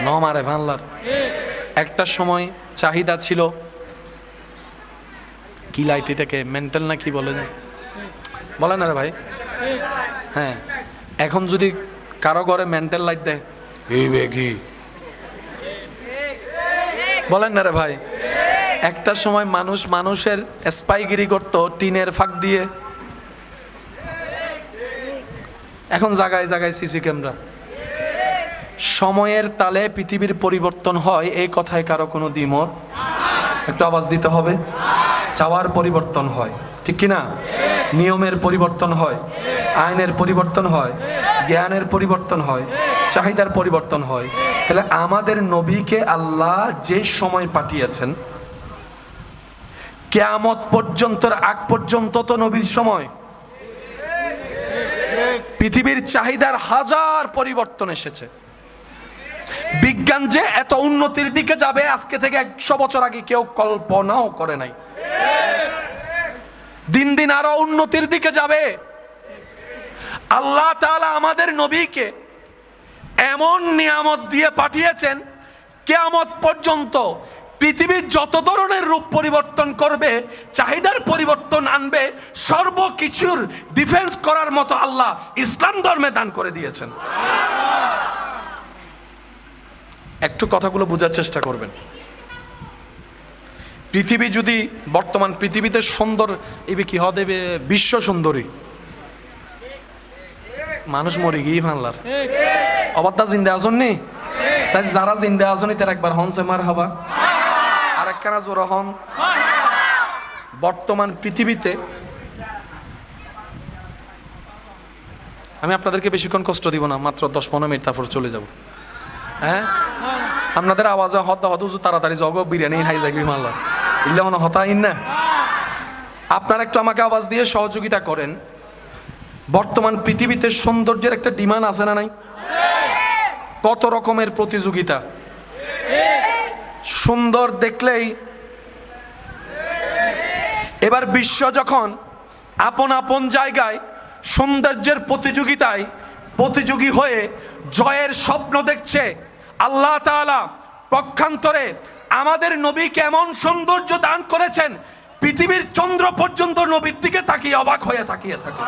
ন মারে ভানলার। একটা সময় চাহিদা ছিল কি লাইট, এটাকে মেন্টাল না কি বলে বলে না রে ভাই? হ্যাঁ, এখন যদি কারো ঘরে মেন্টাল লাইট দেয় কি বলেন না রে ভাই? একটা সময় মানুষ মানুষের স্পাইগিরি করতো টিনের ফাঁক দিয়ে, এখন জায়গায় জায়গায় সিসি ক্যামেরা। সময়ের তালে পৃথিবীর পরিবর্তন হয়, এই কথায় কারো কোনো দ্বিমত? একটু আওয়াজ দিতে হবে। চাওয়ার পরিবর্তন হয়, ঠিক কি না? নিয়মের পরিবর্তন হয়, আইনের পরিবর্তন হয়, জ্ঞানের পরিবর্তন হয়, চাহিদার পরিবর্তন হয়। তাহলে আমাদের নবীকে আল্লাহ যে সময় পাঠিয়েছেন, কিয়ামত পর্যন্তর আগ পর্যন্ত তো নবীর সময়, পৃথিবীর চাহিদার হাজার পরিবর্তন এসেছে। বিজ্ঞান যে এত উন্নতির দিকে যাবে আজকে থেকে 100 বছর আগে কেউ কল্পনাও করে নাই। দিন দিন আরো উন্নতির দিকে যাবে। আল্লাহ তাআলা আমাদের নবীকে এমন নিয়ামত দিয়ে পাঠিয়েছেন, কিয়ামত পর্যন্ত পৃথিবীর যত ধরনের রূপ পরিবর্তন করবে, চাহিদার পরিবর্তন আনবে, সর্বকিছুর ডিফেন্স করার মতো আল্লাহ ইসলাম ধর্মে দান করে দিয়েছেন। একটু কথাগুলো বোঝার চেষ্টা করবেন। পৃথিবী যদি বর্তমান পৃথিবীতে সুন্দর এবে কি হবে, বিশ্ব সুন্দরী মানুষ মরে গিয়ে ভাঙলার অবাধ্যা জিন্দা আসননি, যারা জিন্দা আসনি তার একবার হনসে মার হবা আর একখানা জোড়া হন। বর্তমান পৃথিবীতে আমি আপনাদেরকে বেশিক্ষণ কষ্ট দিব না, মাত্র 10-15 মিনিট, তারপর চলে যাব। হ্যাঁ, আপনাদের আওয়াজে হতা হত তাড়াতাড়ি জগ বিরিয়ানি হাই যাবি মাল্লা ইল্লা হন হতাইন না। আপনারা একটু আমাকে আওয়াজ দিয়ে সহযোগিতা করেন। বর্তমান পৃথিবীতে সৌন্দর্যের একটা ডিমান্ড আছে না নাই? কত রকমের প্রতিযোগিতা, সুন্দর দেখলেই। এবার বিশ্ব যখন আপন আপন জায়গায় সৌন্দর্যের প্রতিযোগিতায় প্রতিযোগী হয়ে জয়ের স্বপ্ন দেখছে, আল্লাহ তাআলা পক্ষান্তরে আমাদের নবীকে এমন সৌন্দর্য দান করেছেন, পৃথিবীর চন্দ্র পর্যন্ত নবীর দিকে তাকিয়ে অবাক হয়ে তাকিয়ে থাকে।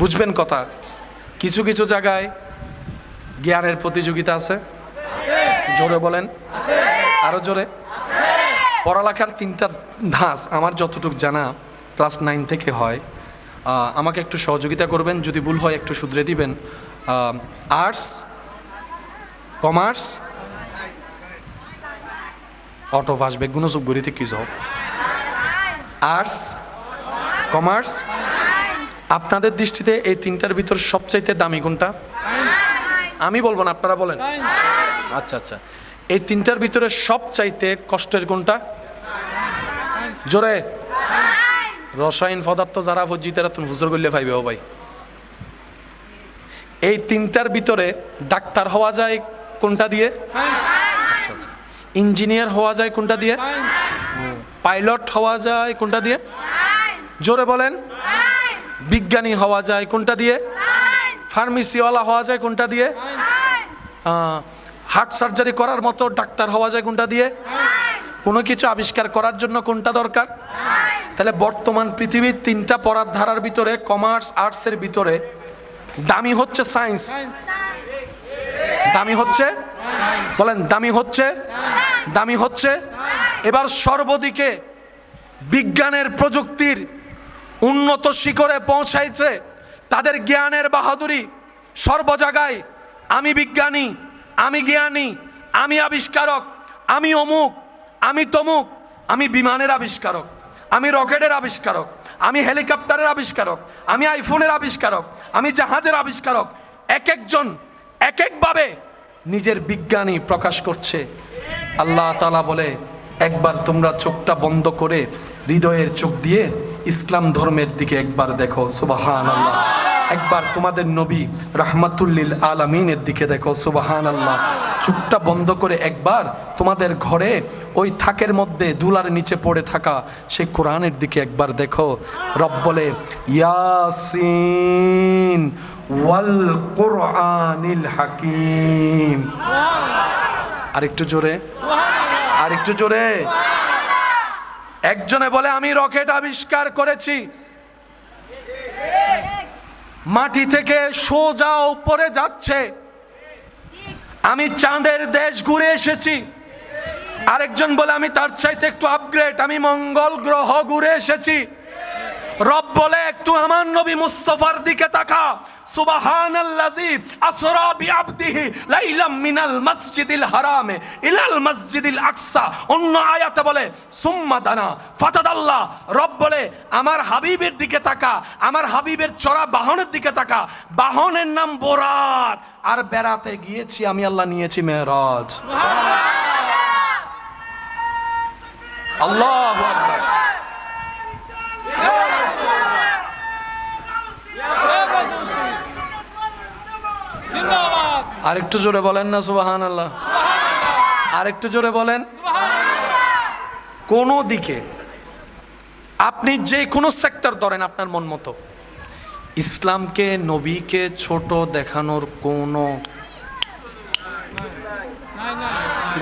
বুঝবেন কথা? কিছু কিছু জায়গায় জ্ঞানের প্রতিযোগিতা আছে, জোরে বলেন, আরো জোরে। পড়ালেখার 3টা ধাঁচ আমার যতটুকু জানা ক্লাস 9 থেকে হয়। আমাকে একটু সহযোগিতা করবেন, যদি ভুল হয় একটু শুধরে দিবেন। আর্টস, কমার্স, অটো ভাসবে গুণসুখ গড়িতে কি যাও। আর্টস, কমার্স, আপনাদের দৃষ্টিতে এই 3টার ভিতর সবচাইতে দামি কোনটা? আমি বলবো না, আপনারা বলেন। আচ্ছা আচ্ছা, এই 3টার ভিতরে সবচাইতে কষ্টের কোনটা? জোরে। রসায়ন পদার্থ যারা ভজি তারা তুমি হুজুর করলে পাইবে ও ভাই। এই 3টার ভিতরে ডাক্তার হওয়া যায় কোনটা দিয়ে? আচ্ছা আচ্ছা। ইঞ্জিনিয়ার হওয়া যায় কোনটা দিয়ে? পাইলট হওয়া যায় কোনটা দিয়ে? জোরে বলেন। বিজ্ঞানী হওয়া যায় কোনটা দিয়ে? ফার্মেসিওয়ালা হওয়া যায় কোনটা দিয়ে? হার্ট সার্জারি করার মতো ডাক্তার হওয়া যায় কোনটা দিয়ে? কোনো কিছু আবিষ্কার করার জন্য কোনটা দরকার? তাহলে বর্তমান পৃথিবীর 3টা পড়ার ধারার ভিতরে কমার্স আর্টসের ভিতরে দামি হচ্ছে সায়েন্স। দামি হচ্ছে, বলেন দামি হচ্ছে, দামি হচ্ছে। এবার সর্বদিকে বিজ্ঞানের প্রযুক্তির উন্নত শিখরে পৌঁছাইছে, তাদের জ্ঞানের বাহাদুরি সর্ব জায়গায় আমি বিজ্ঞানী, আমি জ্ঞানী, আমি আবিষ্কারক, আমি অমুক, আমি তমুক, আমি বিমানের আবিষ্কারক, আমি রকেটের আবিষ্কারক, আমি হেলিকপ্টারের আবিষ্কারক, আমি আইফোনের আবিষ্কারক, আমি জাহাজের আবিষ্কারক। এক একজন এক একভাবে নিজের বিজ্ঞানী প্রকাশ করছে। আল্লাহ তাআলা বলে, একবার তোমরা চোখটা বন্ধ করে হৃদয়ের চোখ দিয়ে ইসলাম ধর্মের দিকে একবার দেখো। সুবহানাল্লাহ। একবার তোমাদের নবী রাহমাতুল্লিল আলামিনের দিকে দেখো। সুবহানাল্লাহ। চোখটা বন্ধ করে একবার তোমাদের ঘরে ওই থাকের মধ্যে দুলার নিচে পড়ে থাকা সেই কোরআনের দিকে একবার দেখো। রব বলে, ইয়াসিন ওয়াল কুরআনিল হাকিম। আরেকটু জোরে, আরেকটু জোরে। একজনে বলে, আমি রকেট আবিষ্কার করেছি, মাটি থেকে সোজা উপরে যাচ্ছে, আমি চাঁদের দেশ ঘুরে এসেছি। আরেকজন বলে, আমি তার চাইতে একটু আপগ্রেড, আমি মঙ্গল গ্রহ ঘুরে এসেছি। রব বলে, একটু আমার নবী মুস্তাফার দিকে তাকা। সুবহানাল্লাযী আসরা বিআবদিহি লাইলাম মিনাল মাসজিদিল হারামে ইলাল মাসজিদিল আকসা। অন্য আয়াতে বলে সুম্মা দানা ফাতাদাল্লাহ। রব বলে, আমার হাবিবের দিকে তাকা, আমার হাবিবের চড়া বাহনের দিকে তাকা। বাহনের নাম বোরাক, আর বেড়াতে গিয়েছি আমি আল্লাহ, নিয়েছি মেরাজ। আল্লাহু আকবার। আরেকটু জোরে বলেন না সুবহানাল্লাহ। আরেকটু জোরে বলেন। কোন দিকে আপনি যে কোনো সেক্টর ধরেন আপনার মন মতো, ইসলামকে নবীকে ছোট দেখানোর কোনো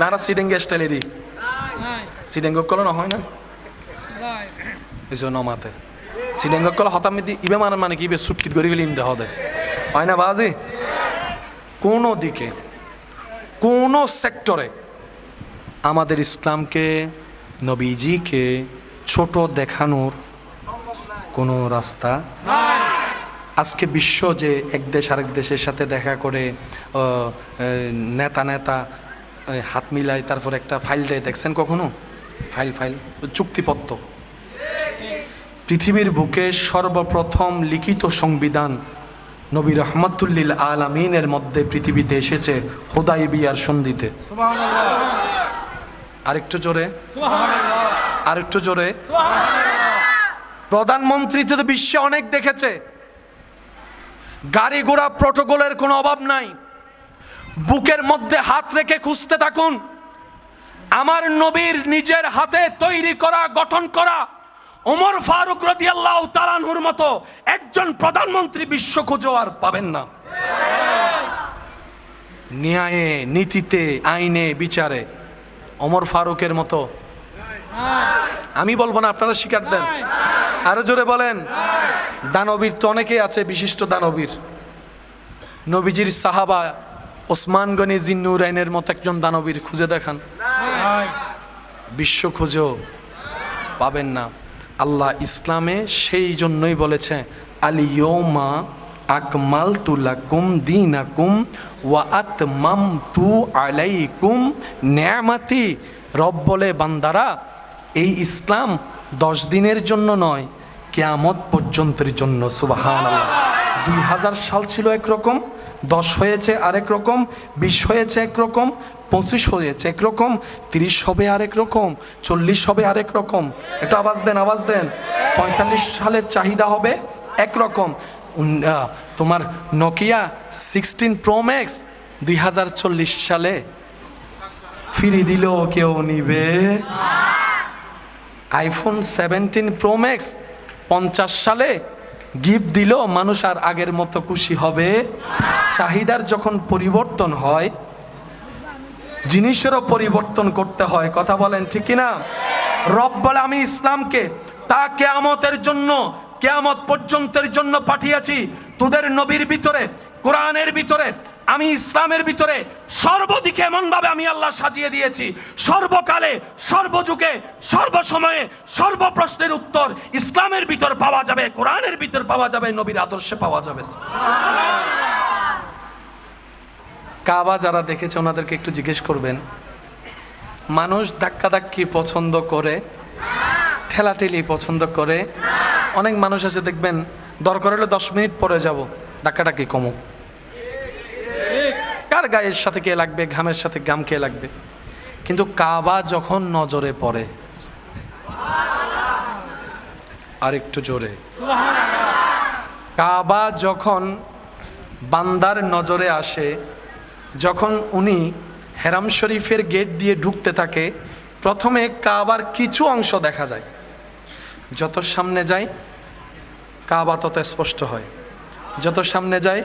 নারা সিডেঙ্গে স্টাইলেরই সিডেঙ্গ কলো না হয় না নমাতে সিডেঙ্গ কল হতামিদি ইবে মানে কি ইবে সুটকিত করে গেলে ইমদে হদে হয় না বাজি। কোনো দিকে কোনো সেক্টরে আমাদের ইসলামকে নবীজিকে ছোট দেখানোর কোনো রাস্তা। আজকে বিশ্ব যে এক দেশ আরেক দেশের সাথে দেখা করে নেতা নেতা হাত মিলায়, তারপর একটা ফাইল দেয়, দেখছেন কখনো? ফাইল চুক্তিপত্র। পৃথিবীর বুকে সর্বপ্রথম লিখিত সংবিধান নবী রহমাতুল্লিল আলামিনের মধ্যে পৃথিবীতে এসেছে হুদাইবিয়ার সন্ধিতে। আরেকটু জোরে, আরেকটু জোরে। প্রধানমন্ত্রী তো বিশ্বে অনেক দেখেছে, গাড়ি ঘোড়া প্রটোকলের কোনো অভাব নাই। বুকের মধ্যে হাত রেখে খুঁজতে থাকুন, আমার নবীর নিজের হাতে তৈরি করা গঠন করা ওমর ফারুক রাদিয়াল্লাহু তাআলা আনহুর মতো একজন প্রধানমন্ত্রী বিশ্ব খুঁজেও আর পাবেন না। ন্যায়ে, নীতিতে, আইনে, বিচারে ওমর ফারুকের মতো আমি বলবো না, আপনারা স্বীকার দেন। আরো জোরে বলেন। দানবীর তো অনেকেই আছে, বিশিষ্ট দানবীর। নবীজির সাহাবা ওসমান গনি জিন্নুরাইনের মতো একজন দানবীর খুঁজে দেখান, বিশ্ব খুঁজেও পাবেন না। আল্লাহ ইসলামে সেই জন্যই বলেছে, আলিয়ৌমা আকমালতু লাকুম দীনাকুম ওয়া আতমামতু আলাইকুম নিআমাতি। রব বলে, বান্দারা, এই ইসলাম 10 দিনের জন্য নয়, কিয়ামত পর্যন্তের জন্য। সুবহানাল্লাহ। 2000 সাল ছিল একরকম, 10 হয়েছে আরেক রকম, 20 হয়েছে একরকম, 25 হয়েছে একরকম, 30 হবে আরেক রকম, 40 হবে আরেক রকম। একটু আওয়াজ দেন, আওয়াজ দেন। 45 সালের চাহিদা হবে একরকম। তোমার নোকিয়া 16 প্রো ম্যাক্স 2040 সালে ফিরে দিলেও কেউ নিবে। আইফোন 17 প্রো ম্যাক্স 50 সালে গিফট দিল, মানুষ আর আগের মতো খুশি হবে? চাহিদার যখন পরিবর্তন হয়, জিনিসেরও পরিবর্তন করতে হয়। কথা বলেন ঠিক কিনা? রব বলে, আমি ইসলামকে তা কিয়ামতের জন্য, কিয়ামত পর্যন্তের জন্য পাঠিয়েছি। তোদের নবীর ভিতরে, কোরআনের ভিতরে, আমি ইসলামের ভিতরে সর্বদিকে এমনভাবে আমি আল্লাহ সাজিয়ে দিয়েছি, সর্বকালে, সর্বযুগে, সর্বসময়ে, সর্বপ্রশ্নের উত্তর ইসলামের ভিতর পাওয়া যাবে, কোরআনের ভিতর পাওয়া যাবে, নবীর আদর্শে পাওয়া যাবে। কাবা যারা দেখেছে ওনাদেরকে একটু জিজ্ঞেস করবেন, মানুষ ধাক্কাধাক্কি পছন্দ করে, ঠেলাঠেলি পছন্দ করে? অনেক মানুষ আছে দেখবেন, দরকার হলে 10 মিনিট পরে যাব, ধাক্কাটাকি কমুক। কার গায়ের সাথে কে লাগবে, ঘামের সাথে ঘাম কে লাগবে। কিন্তু কাবা যখন নজরে পড়ে, আর একটু জোরে, কাবা যখন বান্দার নজরে আসে, যখন উনি হেরাম শরীফের গেট দিয়ে ঢুকতে থাকে, প্রথমে কাবার কিছু অংশ দেখা যায়। যত সামনে যায় কাবা তত স্পষ্ট হয়, যত সামনে যায়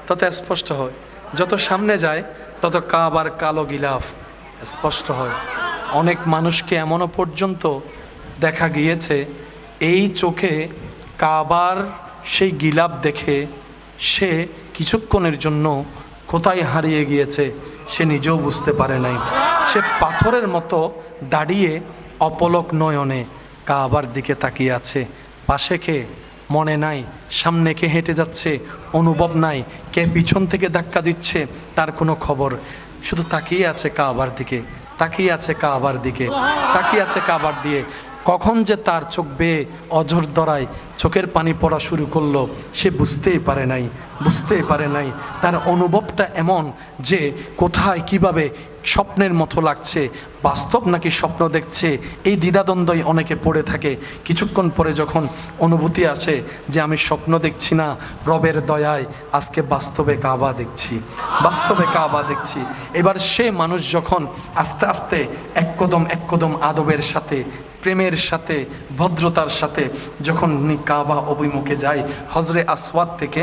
তত স্পষ্ট হয়, যত সামনে যায় তত কাবার কালো গিলাফ স্পষ্ট হয়। অনেক মানুষকে এমনও পর্যন্ত দেখা গিয়েছে এই চোখে কাবার সেই গিলাফ দেখে সে কিছুক্ষণের জন্য কোথায় হারিয়ে গিয়েছে সে নিজেও বুঝতে পারে নাই। সে পাথরের মতো দাঁড়িয়ে অপলক নয়নে কাবার দিকে তাকিয়ে আছে। পাশে কে মনে নাই, সামনে কে হেঁটে যাচ্ছে অনুভব নাই, কে পিছন থেকে ধাক্কা দিচ্ছে তার কোনো খবর। শুধু তাকিয়ে আছে কাবার দিকে, তাকিয়ে আছে কাবার দিকে, তাকিয়ে আছে কাবার দিয়ে। কখন যে তার চোখ বেয়ে অঝর ধরায় চোখের পানি পড়া শুরু করলো সে বুঝতেই পারে নাই, বুঝতেই পারে নাই। তার অনুভবটা এমন যে কোথায় কিভাবে স্বপ্নের মতো লাগছে, বাস্তব নাকি স্বপ্ন দেখছে, এই দ্বিধাদ্বন্দ্বই অনেকে পড়ে থাকে। কিছুক্ষণ পরে যখন অনুভূতি আসে যে আমি স্বপ্ন দেখছি না, রবের দয়ায় আজকে বাস্তবে কাবা দেখছি, বাস্তবে কাবা দেখছি। এবার সে মানুষ যখন আস্তে আস্তে এক কদম আদবের সাথে, প্রেমের সাথে, ভদ্রতার সাথে যখন কাবা অভিমুখে যায়, হজরে আসওয়াদ থেকে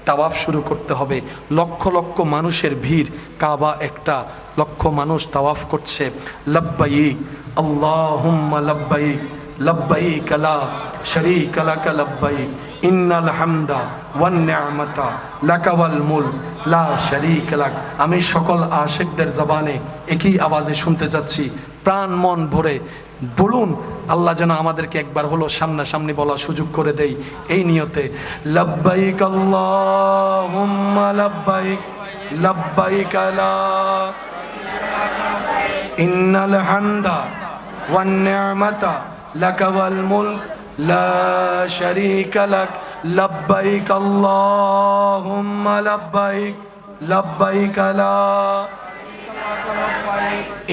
তাওয়াফ শুরু করতে হবে। লক্ষ লক্ষ মানুষের ভিড়, কাবা একটা, লক্ষ মানুষ তাওয়াফ করছে। লব্বাইক আল্লাহুম্মা লব্বাইক লব্বাইক লা শারীকা লাক লব্বাইক ইন্নাল হামদা ওয়ান নি'মাতা লাকা ওয়াল মুলক লা শারীকা লাক। আমি সকল আশিকদের জবানে একই আওয়াজে শুনতে যাচ্ছি, প্রাণ মন ভরে বলুন। আল্লাহ যেন আমাদেরকে একবার হলো সামনাসামনি বলার সুযোগ করে দেই, এই নিয়তে। লব্বাইক আল্লাহুম্মা লব্বাইক লব্বাইক লা ইন্নাল হামদা ওয়ান নি'মাতা লাকা ওয়াল মুলক লা শারীকা লাক লব্বাইক আল্লাহুম্মা লব্বাইক লব্বাইক লা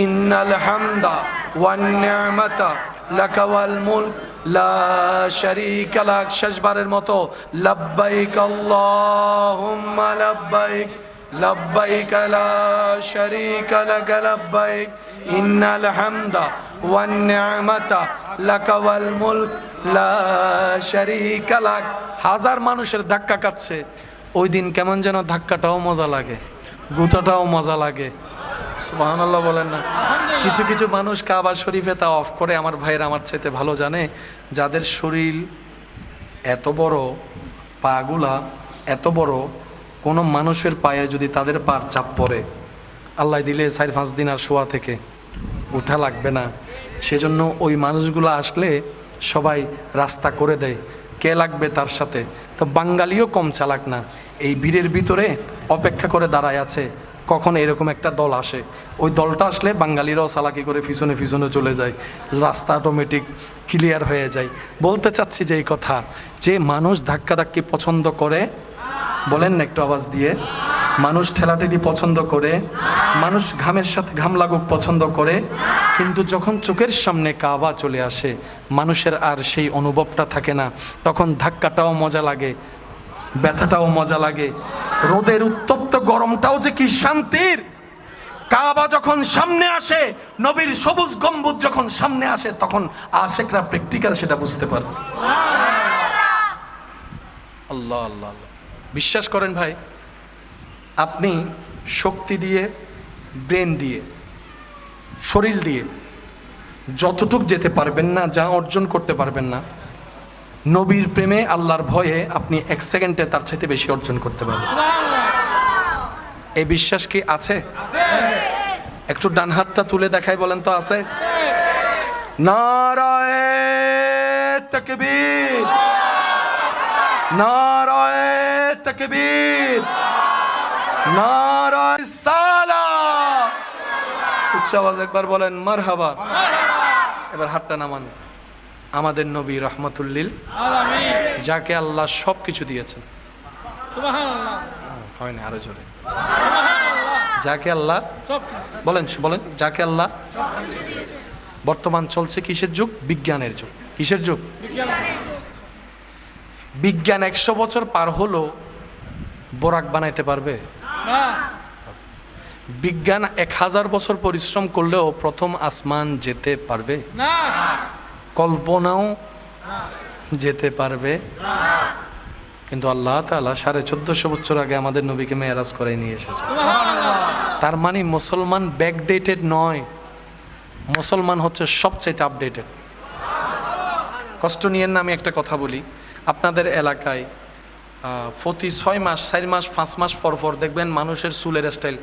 ইন্নাল হামদা ওয়ান নি'মাতা লাকা ওয়াল মুলক লা শারীকা লাক। শেষবারের মতো লব্বাইক আল্লাহুম্মা লব্বাইক লব্বাইক লা শারীকা লাক লব্বাইক ইন্নাল হামদা ওয়ান নি'মাতা লাকা ওয়াল মুলক লা শারীকা লাক। হাজার মানুষের ধাক্কা কাটছে, ওই দিন কেমন যেন ধাক্কাটাও মজা লাগে, গুতাটাও মজা লাগে। সুবহানাল্লাহ বলেন না। কিছু কিছু মানুষ কাবা শরীফে তা অফ করে, আমার ভাইয়ের আমার চাইতে ভালো জানে, যাদের শরীর এত বড়, পাগুলা এত বড়, কোনো মানুষের পায়ে যদি তাদের পার চাপ পড়ে, আল্লাহ দিলে 4-5 দিন আর শোয়া থেকে উঠা লাগবে না। সেজন্য ওই মানুষগুলো আসলে সবাই রাস্তা করে দেয়, কে লাগবে তার সাথে। তো বাঙালিও কম চালাক না, এই ভিড়ের ভিতরে অপেক্ষা করে দাঁড়ায় আছে কখন এরকম একটা দল আসে। ওই দলটা আসলে বাঙালিরাও চালাকি করে পিছনে পিছনে চলে যায়, রাস্তা অটোমেটিক ক্লিয়ার হয়ে যায়। বলতে চাচ্ছি যে এই কথা, যে মানুষ ধাক্কাধাক্কি পছন্দ করে, বলেন না একটু আওয়াজ দিয়ে, মানুষ ঠেলাঠেলি পছন্দ করে, মানুষ ঘামের সাথে ঘাম লাগুক পছন্দ করে, কিন্তু যখন চোখের সামনে কাবা চলে আসে মানুষের আর সেই অনুভবটা থাকে না। তখন ধাক্কাটাও মজা লাগে, ব্যথাটাও মজা লাগে, রোদের উত্তপ্ত গরমটাও যে কি শান্তির। কাবা যখন সামনে আসে, নবীর সবুজ গম্বুজ যখন সামনে আসে, তখন আশিকরা প্র্যাকটিক্যাল সেটা বুঝতে পারে। আল্লাহ আল্লাহ, বিশ্বাস করেন ভাই, আপনি শক্তি দিয়ে, ব্রেন দিয়ে, শরীর দিয়ে যতটুক যেতে পারবেন না, যা অর্জন করতে পারবেন না, নবীর প্রেমে আল্লাহর ভয়ে আপনি 1 সেকেন্ডে তার চাইতে বেশি অর্জন করতে পারবেন। এই বিশ্বাস কি আছে? একটু ডান হাতটা তুলে দেখাই, বলেন তো আছে? নারায়ে তাকবীর, নারায়ে তাকবীর, নারায়ে সালাত। উচ্চ আওয়াজ একবার বলেন মারহাবা। এবার হাতটা নামান। আমাদের নবী রহমাতুল্লিল আলামিন, যাকে আল্লাহ সব কিছু দিয়েছেন। সুবহানাল্লাহ। হয় না, আরো জোরে। যাকে আল্লাহ বলেন বলেন, যাকে আল্লাহ। বর্তমান চলছে কিসের যুগ? বিজ্ঞানের যুগ। কিসের যুগ? বিজ্ঞান 100 বছর পার হলো বোরাক বানাইতে পারবে না। বিজ্ঞান 1000 বছর পরিশ্রম করলেও প্রথম আসমান যেতে পারবে না। কল্পনাও যেতে পারবে না। কিন্তু আল্লাহ তাআলা 1450 বছর আগে আমাদের নবীকে মেরাজ করে নিয়ে এসেছে। তার মানে মুসলমান ব্যাকডেটেড নয়, মুসলমান হচ্ছে সবচেয়ে আপডেটেড। কষ্ট নিয়েন না, আমি একটা কথা বলি। আপনাদের এলাকায় প্রতি 6 মাস 4 মাস 5 মাস পর পর দেখবেন মানুষের চুলের স্টাইল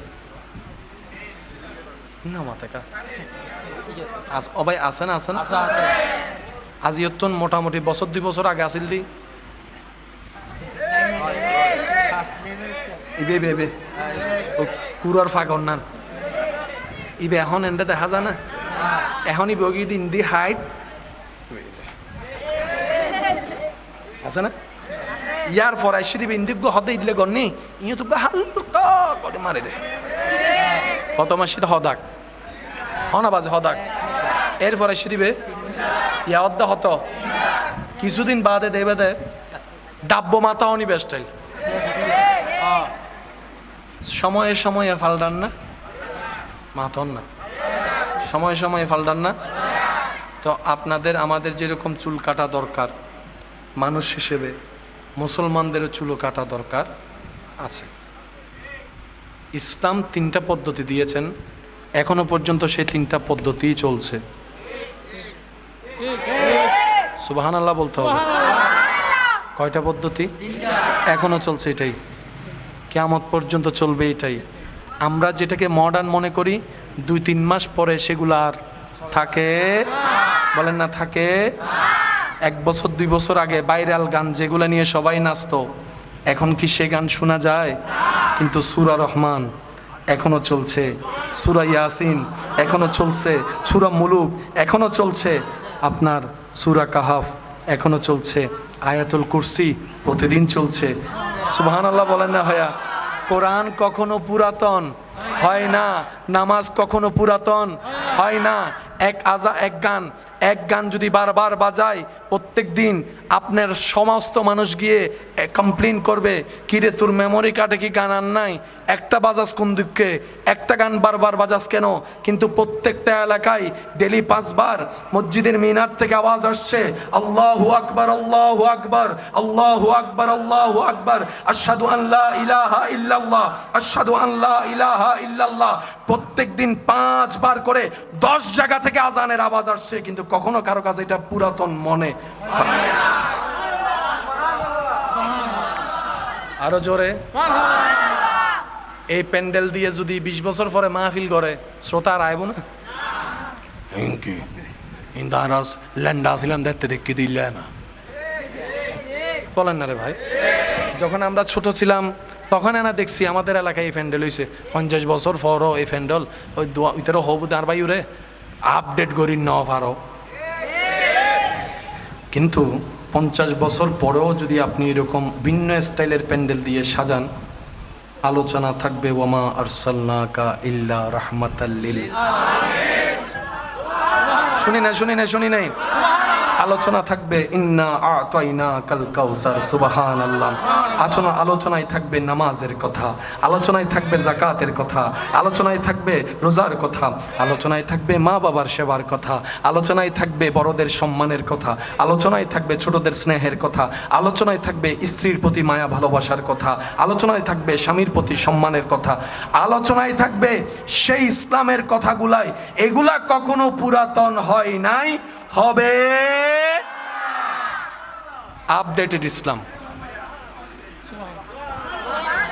না মাথাকা অবাই আছে না? আছেন আজিয়তন মোটামুটি বছর 2 বছর আগে আসিল দি ইবে কুরার ফাগর নান ইবে এখন এন্ডে দেখা যায় না। এখন ইবে ওগি দিন দি হাইট আছে না। ইয়ার পর আইসি দিবে ইন্দিব গো হদে ইদলে গন্নি ইয়ে তো হালকা করে মারে দে কত মাসে তো হদাক হনা বাজে হদাক। এরপর আইসি দিবে ইয়া অদ্দা হত কিছুদিন বাদে দেবে দে ডাব্য মাথা অনি বেস্টাইল। সময়ে সময়ে ফালডান না মাথন না, সময়ে সময়ে ফালডান না। তো আপনাদের আমাদের যেরকম চুল কাটা দরকার, মানুষ হিসেবে মুসলমানদেরও চুল কাটা দরকার আছে। ইসলাম 3টা পদ্ধতি দিয়েছেন, এখনো পর্যন্ত সেই 3টা পদ্ধতিই চলছে। সুবহানাল্লাহ বলতে হবে। কয়টা পদ্ধতি? এখনো চলছে, এটাই কিয়ামত পর্যন্ত চলবে এটাই। আমরা যেটাকে মডার্ন মনে করি 2-3 মাস পরে সেগুলো আর থাকে, বলেন না থাকে। 1 বছর 2 বছর আগে ভাইরাল গান যেগুলো নিয়ে সবাই নাচতো, এখন কি সে গান শোনা যায়? কিন্তু সূরা রহমান এখনো চলছে, সূরা ইয়াসিন এখনো চলছে, সূরা মুলুক এখনো চলছে, আপনার সূরা কাহাফ এখনো চলছে, আয়াতুল কুরসি প্রতিদিন চলছে। সুবহানাল্লাহ বলেন না ভাইয়া। কোরআন কখনো পুরাতন হয় না, নামাজ কখনো পুরাতন হয় না। এক গান যদি বারবার বাজায় প্রত্যেক দিন, আপনার সমস্ত মানুষ গিয়ে কমপ্লেন করবে, কিরে তোর মেমোরি কার্ডে কি গান আর নাই? একটা বাজাস কোন দিকে, একটা গান বারবার বাজাস কেন? কিন্তু প্রত্যেকটা এলাকায় ডেলি 5 বার মসজিদের মিনার থেকে আওয়াজ আসছে, আল্লাহু আকবার আল্লাহু আকবার আল্লাহু আকবার আল্লাহু আকবার আশহাদু আল্লা ইলাহা ইল্লাল্লাহ আশহাদু আল্লা ইলাহা ইল্লাল্লাহ। প্রত্যেক দিন 5 বার করে 10 জায়গা থেকে আজানের আওয়াজ আসছে, কিন্তু কখনো কারো কাছে এটা পুরাতন মনে হয় না। আরো জোরে। এই প্যান্ডেল দিয়ে যদি 20 বছর পরে মাহফিল করে, শ্রোতা আর আইব না? হিংকি ইন্দারাস ল্যান্ডা ছিলাম দেখতে দেখতে দিলে না, বলেন না রে ভাই। যখন আমরা ছোট ছিলাম তখন না দেখছি আমাদের এলাকায় এই প্যান্ডেল হয়েছে, 50 বছর পরও এই প্যান্ডেল ওই ওইটারও হবু আর ভাই ওরে আপডেট করি ন পারো। কিন্তু 50 বছর পরেও যদি আপনি এরকম ভিন্ন স্টাইলের প্যান্ডেল দিয়ে সাজান, আলোচনা থাকবে ওয়ামা আরসালনাকা ইল্লা রাহমাতাল লিল আলামিন। শুনি নাই আলোচনা থাকবে ইন্না আ'তাইনাকাল কাউসার। সুবহানাল্লাহ। আলোচনায় থাকবে নামাজের কথা, আলোচনায় থাকবে যাকাতের কথা, আলোচনায় থাকবে রোজার কথা, আলোচনায় থাকবে মা বাবার সেবার কথা, আলোচনায় থাকবে বড়দের সম্মানের কথা, আলোচনায় থাকবে ছোটদের স্নেহের কথা, আলোচনায় থাকবে স্ত্রীর প্রতি মায়া ভালোবাসার কথা, আলোচনায় থাকবে স্বামীর প্রতি সম্মানের কথা, আলোচনায় থাকবে সেই ইসলামের কথাগুলাই। এগুলা কখনো পুরাতন হয় নাই, হবে আপডেটেড ইসলাম।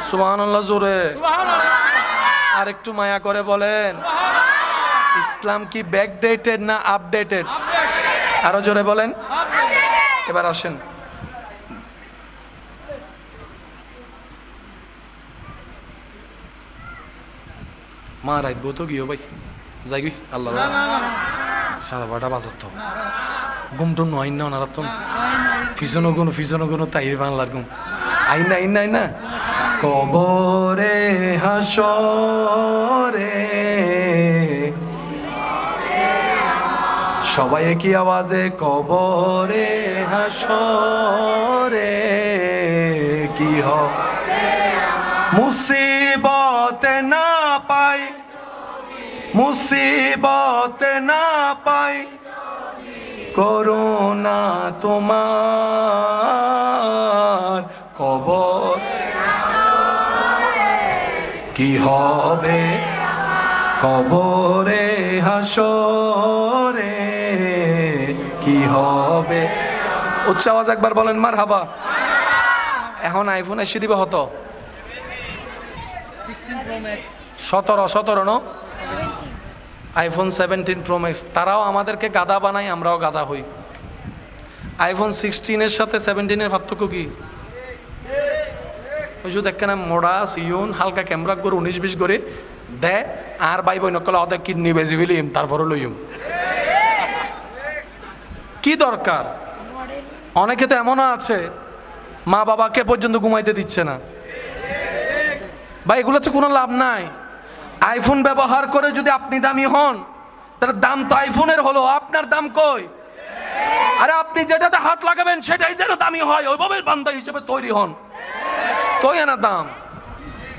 সুবহানাল্লাহ জোরে। আর একটু মায়া করে বলেন, ইসলাম কি ব্যাকডেটেড না আপডেটেড? আরো জোরে বলেন। এবার আসেন, মা রাইতবো তো গিয়ে ভাই যাই গি আল্লাহ 12:30 বাজত তো ঘুমটুম আইন না ওনারা তো ফিজনো গুনো তাই বাংলার ঘুম আইনা কবরে হাসরে সবাই কি আওয়াজে কবরে হাসরে কি হবে মুসিবতে না পাই করুণা তোমার কবর কি হবে কবরে হাসরে কি হবে উচ্চ আওয়াজ একবার বলেন মারহাবা। এখন আইফোন এসে দিবে হতো 17 আইফোন 17 প্রো ম্যাক্স। তারাও আমাদেরকে গাদা বানায়, আমরাও গাদা হই। আইফোন 16-এর সাথে 17-এর পার্থক্য কি? ওই শুধু একখানা মোড়া সিউন হালকা ক্যামেরা করে 19-20 করে দেয় আর ভাই বই নকল অর্ধেক কিডনি বেজি হইলিম তারপরে লইম। কি দরকার? অনেকে তো এমনও আছে মা বাবাকে পর্যন্ত ঘুমাইতে দিচ্ছে না। ভাই এগুলোতে কোনো লাভ নাই। আইফোন ব্যবহার করে যদি আপনি দামি হন তাহলে দাম তো আইফোনের হলো, আপনার দাম কই? আরে আপনি যেটাতে হাত লাগাবেন সেটাই যেন দামি হয়, ওইভাবে বান্দা হিসেবে তৈরি হন, তোই না দাম।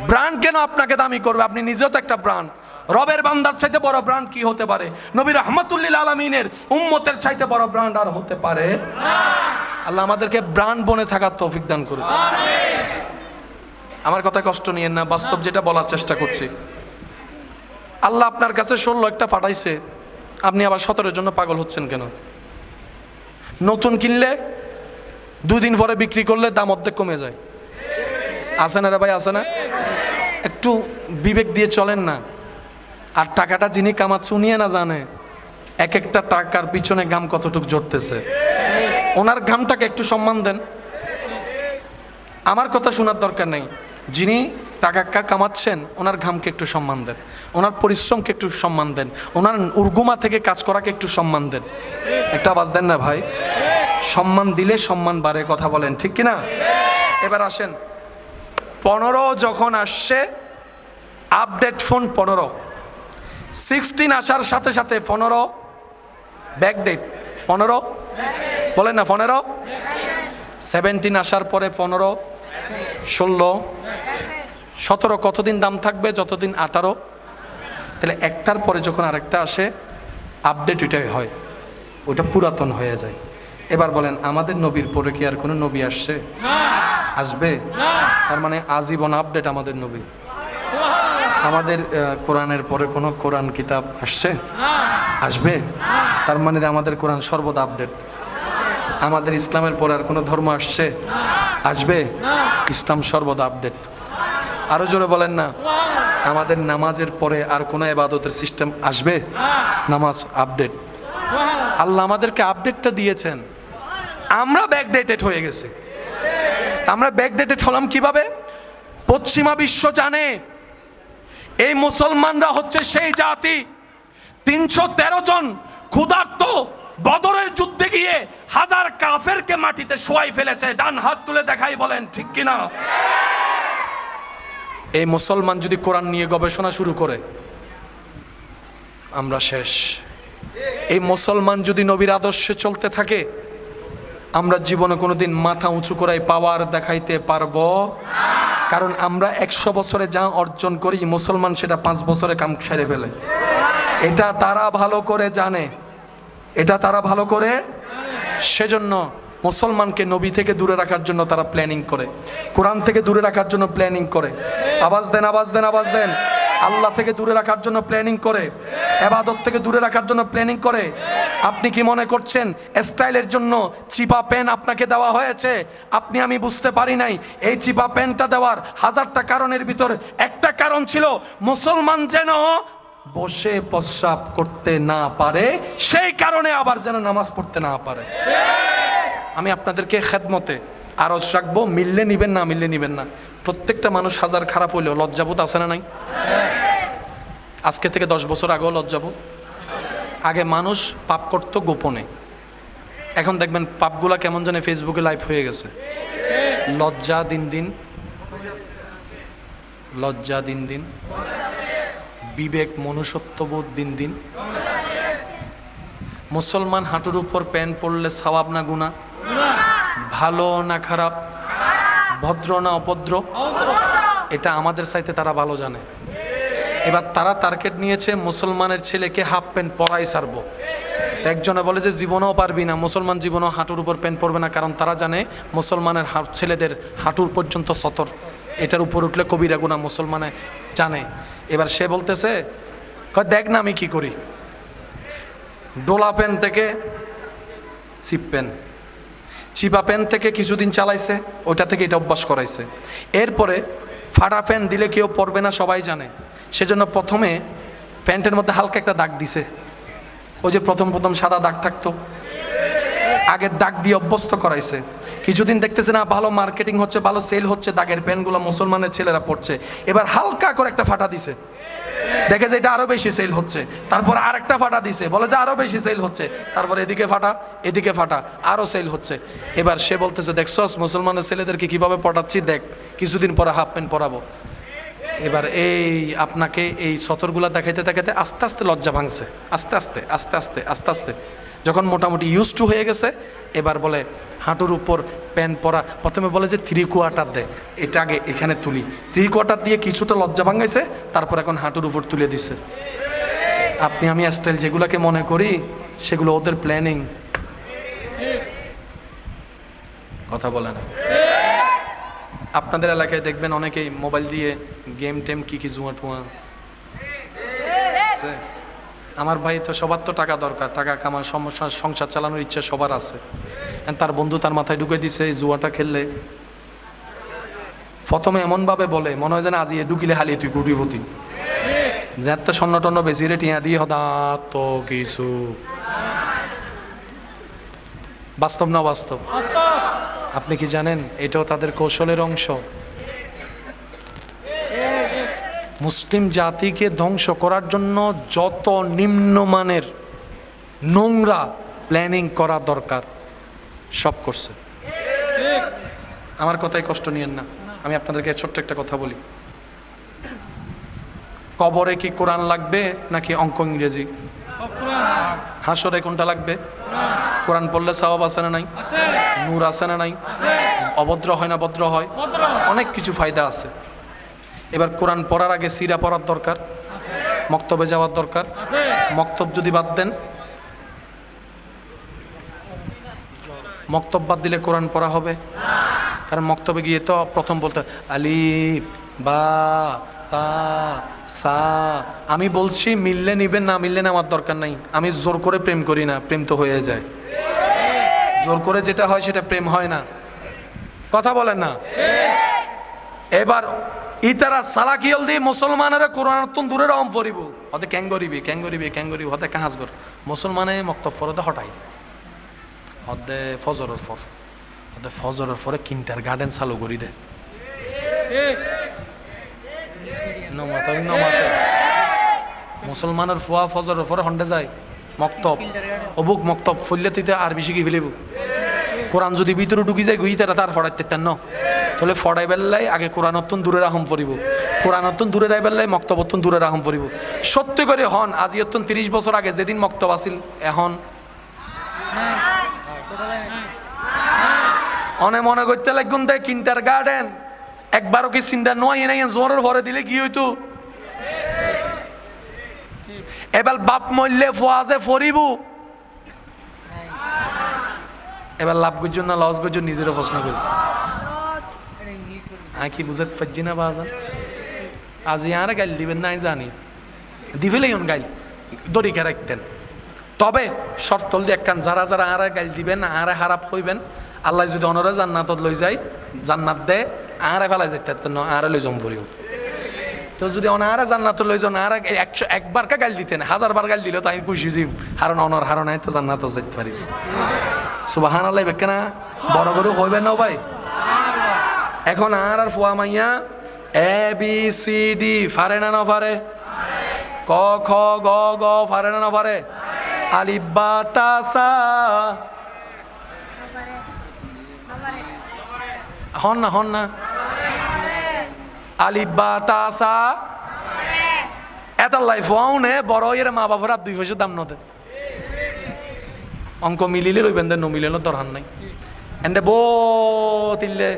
ব্র্যান্ড কেন আপনাকে দামি করবে? আপনি নিজেও তো একটা ব্র্যান্ড। রবের বান্দার চাইতে বড় ব্র্যান্ড কি হতে পারে? নবী রাহমাতুল্লিল আলামিনের উম্মতের চাইতে বড় ব্র্যান্ড আর হতে পারে না। আল্লাহ আমাদেরকে ব্র্যান্ড বনে থাকার তৌফিক দান করুন। আমার কথা কষ্ট নিয়েন না, বাস্তব যেটা বলার চেষ্টা করছি। আল্লাহ আপনার কাছে 16 একটা পাঠাইছে, আপনি আবার 17-এর জন্য পাগল হচ্ছেন কেন? নতুন কিনলে 2 দিন পরে বিক্রি করলে দাম অর্ধেক কমে যায়। আছে না রে ভাই, আছে না? একটু বিবেক দিয়ে চলেন না। আর টাকাটা যিনি কামাচ্ছে উনিও না জানে এক একটা টাকার পিছনে ঘাম কতটুকু জড়তেছে। ওনার ঘামটাকে একটু সম্মান দেন। আমার কথা শোনার দরকার নেই। যিনি টাকা কামাচ্ছেন ওনার ঘামকে একটু সম্মান দেন, ওনার পরিশ্রমকে একটু সম্মান দেন, ওনার উর্গুমা থেকে কাজ করাকে একটু সম্মান দেন। একটা আওয়াজ দেন না ভাই? সম্মান দিলে সম্মান বাড়ে, কথা বলেন ঠিক কিনা? এবার আসেন 15 যখন আসছে আপডেট ফোন 15, 16 আসার সাথে সাথে 15 ব্যাকডেট। 15 বলেন না, 15 17 আসার পরে 15 16 17 কতদিন দাম থাকবে? যতদিন 18। তাহলে একটার পরে যখন আরেকটা আসে আপডেট ওইটাই হয়, ওইটা পুরাতন হয়ে যায়। এবার বলেন আমাদের নবীর পরে কি আর কোনো নবী আসছে? আসবে? তার মানে আজীবন আপডেট আমাদের নবী। আমাদের কোরআনের পরে কোনো কোরআন কিতাব আসছে? আসবে? তার মানে আমাদের কোরআন সর্বদা আপডেট। আমাদের ইসলামের পরে আর কোনো ধর্ম আসছে? আসবে? ইসলাম সর্বদা আপডেট। আরো জোরে বলেন না। আমাদের নামাজের পরে আর কোনো ইবাদতের সিস্টেম আসবে? নামাজ আপডেট। আল্লাহ আমাদেরকে আপডেটটা দিয়েছেন, আমরা ব্যাকডেটেড হয়ে গেছি। আমরা ব্যাকডেটেড হলাম কিভাবে? পশ্চিমা বিশ্ব জানে এই মুসলমানরা হচ্ছে সেই জাতি 313 জন ক্ষুধার্ত বদরের যুদ্ধে গিয়ে 1000 কাফেরকে মাটিতে শোয়াই ফেলেছে। ডান হাত তুলে দেখাই, বলেন ঠিক কিনা? এই মুসলমান যদি কোরআন নিয়ে গবেষণা শুরু করে আমরা শেষ। এই মুসলমান যদি নবীর আদর্শে চলতে থাকে আমরা জীবনে কোনোদিন মাথা উঁচু করে পাওয়ার দেখাইতে পারবো? কারণ আমরা 100 বছরে যা অর্জন করি মুসলমান সেটা 5 বছরে কাম সেরে ফেলে। এটা তারা ভালো করে জানে, এটা তারা ভালো করে। সেজন্য মুসলমানকে নবী থেকে দূরে রাখার জন্য তারা প্ল্যানিং করে, কোরআন থেকে দূরে রাখার জন্য প্ল্যানিং করে। আওয়াজ দেন, আওয়াজ দেন, আওয়াজ দেন। আল্লাহ থেকে দূরে রাখার জন্য প্ল্যানিং করে, ইবাদত থেকে দূরে রাখার জন্য প্ল্যানিং করে। আপনি কি মনে করছেন স্টাইলের জন্য চিপা পেন আপনাকে দেওয়া হয়েছে? আপনি আমি বুঝতে পারি নাই। এই চিপা পেনটা দেওয়ার 1000টা কারণের ভিতর একটা কারণ ছিল মুসলমান যেন বসে প্রস্রাব করতে না পারে, সেই কারণে আবার যেন নামাজ পড়তে না পারে। আমি আপনাদেরকে খেদমতে আরজ রাখবো, মিললে নিবেন না মিললে নিবেন না। প্রত্যেকটা মানুষ হাজার খারাপ হইলেও লজ্জাবোধ আছে না নাই? আজকে থেকে 10 বছর আগেও লজ্জাবোধ। আগে মানুষ পাপ করতো গোপনে, এখন দেখবেন পাপগুলা কেমন জানে ফেসবুকে লাইভ হয়ে গেছে। লজ্জা দিন দিন, লজ্জা দিন দিন, বিবেক মনুষ্যত্ববোধ দিন দিন। মুসলমান হাঁটুর উপর প্যান্ট পরলে সওয়াব না গুনাহ? ভালো না খারাপ? ভদ্র না অভদ্র? এটা আমাদের চাইতে তারা ভালো জানে। এবার তারা টার্গেট নিয়েছে মুসলমানের ছেলেকে হাফ প্যান্ট পরাই ছাড়বো। একজনে বলে যে জীবনেও পারবি না, মুসলমান জীবনেও হাঁটুর উপর প্যান্ট পরবে না, কারণ তারা জানে মুসলমানের ছেলেদের হাঁটুর পর্যন্ত সতর, এটার উপর উঠলে কবিরা গুনাহ মুসলমানে জানে। এবার সে বলতেছে দেখ না আমি কি করি, ডোলা প্যান্ট থেকে চিপ প্যান্ট, চিপা প্যান্ট থেকে কিছুদিন চালাইছে, ওইটা থেকে এটা অভ্যাস করাইছে। এরপরে ফাটা প্যান্ট দিলে কেউ পরবে না সবাই জানে, সেজন্য প্রথমে প্যান্টের মধ্যে হালকা একটা দাগ দিছে। ওই যে প্রথম প্রথম সাদা দাগ থাকতো, আগের দাগ দিয়ে অভ্যস্ত করাইছে। কিছুদিন দেখতেছে না ভালো মার্কেটিং হচ্ছে, ভালো সেল হচ্ছে, দাগের প্যান্টগুলো মুসলমানের ছেলেরা পড়ছে। এবার হালকা করে একটা ফাটা দিছে, দেখে যে এটা আরো বেশি সেল হচ্ছে। তারপর আরেকটা ফাটা দিছে, বলে যে আরো বেশি সেল হচ্ছে। তারপর এদিকে ফাটা, এদিকে ফাটা, আরো সেল হচ্ছে। এবার সে বলতেছে দেখছস মুসলমানের ছেলেদেরকে কিভাবে পটাচ্ছি, দেখ কিছুদিন পরে হাফ প্যান্ট পরাবো। এবার এই আপনাকে এই সতরগুলা দেখাইতে দেখাইতে আস্তে আস্তে লজ্জা ভাঙছে, আস্তে আস্তে আস্তে আস্তে আস্তে আস্তে যখন মোটামুটি ইউজ টু হয়ে গেছে, এবার বলে হাঁটুর উপর প্যান্ট পরা। প্রথমে বলে যে 3/4 দে, এটা আগে এখানে তুলি, 3/4 দিয়ে কিছুটা লজ্জা ভাঙাইছে, তারপর এখন হাঁটুর উপর তুলে দিছে। আপনি আমি স্টাইল যেগুলোকে মনে করি সেগুলো ওদের প্ল্যানিং। কথা বলে না। আপনাদের এলাকায় দেখবেন অনেকেই মোবাইল দিয়ে গেম টেম কি জুয়া টুয়া। আমার ভাই তো সবার তো টাকা দরকার, টাকা কামার সমস্যা, সংসার চালানোর ইচ্ছা সবার আছে। তার বন্ধু তার মাথায় ঢুকে দিছে এই জুয়াটা খেললে, প্রথমে এমনভাবে বলে মনে হয় যেন আজি ঢুকিলে হালিয়ে তুই কোটিপতি, যে একটা স্বর্ণ টন্ন বেশি রে টিয়া দিয়ে হদা তো কিছু। বাস্তব না বাস্তব? আপনি কি জানেন এটাও তাদের কৌশলের অংশ? মুসলিম জাতিকে ধ্বংস করার জন্য যত নিম্নমানের নোংরা প্ল্যানিং করা দরকার সব করছে। আমার কথায় কষ্ট নিয়েন না, আমি আপনাদেরকে ছোট্ট একটা কথা বলি। কবরে কি কোরআন লাগবে নাকি অঙ্ক ইংরেজি? হাসরে কোনটা লাগবে? কোরআন পড়লে সওয়াব আছে না নাই? নূর আছে না নাই? অভদ্র হয় না ভদ্র হয়? অনেক কিছু ফায়দা আছে। এবার কোরআন পড়ার আগে সিরা পড়ার দরকার, মক্তবে যাওয়ার দরকার। মক্তব যদি বাদ দেন, মক্তব বাদ দিলে কোরআন পড়া হবে? কারণ মক্তবে গিয়ে তো প্রথম বলতে আলিফ বা তা সা। আমি বলছি মিললে নিবেন, না মিললে নেওয়ার দরকার নাই। আমি জোর করে প্রেম করি না, প্রেম তো হয়ে যায়। জোর করে যেটা হয় সেটা প্রেম হয় না। কথা বলেন না? এবার ইতারা সালাকিয়ল দিয়ে মুসলমানেরা কোরআন দূরে রহম পড়িব, হতে ক্যাং গরিবি ক্যাং গরিবি ক্যাং গরিবি, হতে কাহাজ গর মুসলমানে মক্তব ফরতে হটাই দে, হতে ফজরের ফর, হতে ফজরের ফরে কিন্টার গার্ডেন চালু করি দে। মুসলমানের ফুয়া ফজরের পরে হন্ডে যায় মক্তব, অবুক মক্তব ফুললে তুই আর বেশি কি ফেলিব। কোরআন যদি ভিতরে ঢুকি যায় গুই তার ফড়াইতে ন, তাহলে ফড়াই বেল্লাই আগে কোরআন অত্যন দূরে রাহম পড়িব, কোরআন অত্যন দূরে রাই বেল্লাই মক্তব অত্যন দূরে রাহম পড়িব। সত্যি করে হন আজি অত্যন 30 বছর আগে যেদিন মক্তব আসিল এখন অনে মনে করতে লাগুন দেয় কিন্টার গার্ডেন একবারও কি চিন্তা নয় নাই জোরের ভরে দিলে কি হইতো। এবার বাপ মরলে ফোয়াজে ফরিব, এবার লাভ করছেন না লস করছেন নিজেরও প্রশ্ন করছে। হ্যাঁ কি বুঝাতে পারছি না বাজার? আজ ইয়ারে গাইল দিবেন না জানি, দিবেলেই গাইল দড়িকে রাখতেন। তবে শর্তল দিয়ে একখান যারা যারা আরে গাইল দিবেন আরে হারাপ হইবেন, আল্লাহ যদি অনরে জান্নাতত লই যায়, জান্নাত দে আরে ফেলাই যেতে আরে লই জম পড়িও। তো যদি অনারে জান্নাত লই যান আর 101 কা গাইল দিতেন, 1000 বার গাইল দিলেও তাই খুশি জিম, কারণ অনর হারণায় তো জান্নাত যেতে পারি। সুবহানাল্লাহ বেকে না বড় বড় হইবেন না ভাই। এখন আর ফুয়া মাইয়া এ বি সি ডি পারে না না পারে? ক খ গ গ পারে না পারে? আলিফ বা তা সা হন না আলিফ বা তা সা এত লাইফ নে বড় এর মা বাবার আর 2 পয়সা দাম নতে অঙ্ক মিলিলে রইবেন ন মিলিলে দরকার নাই এন্ডে তিল্লে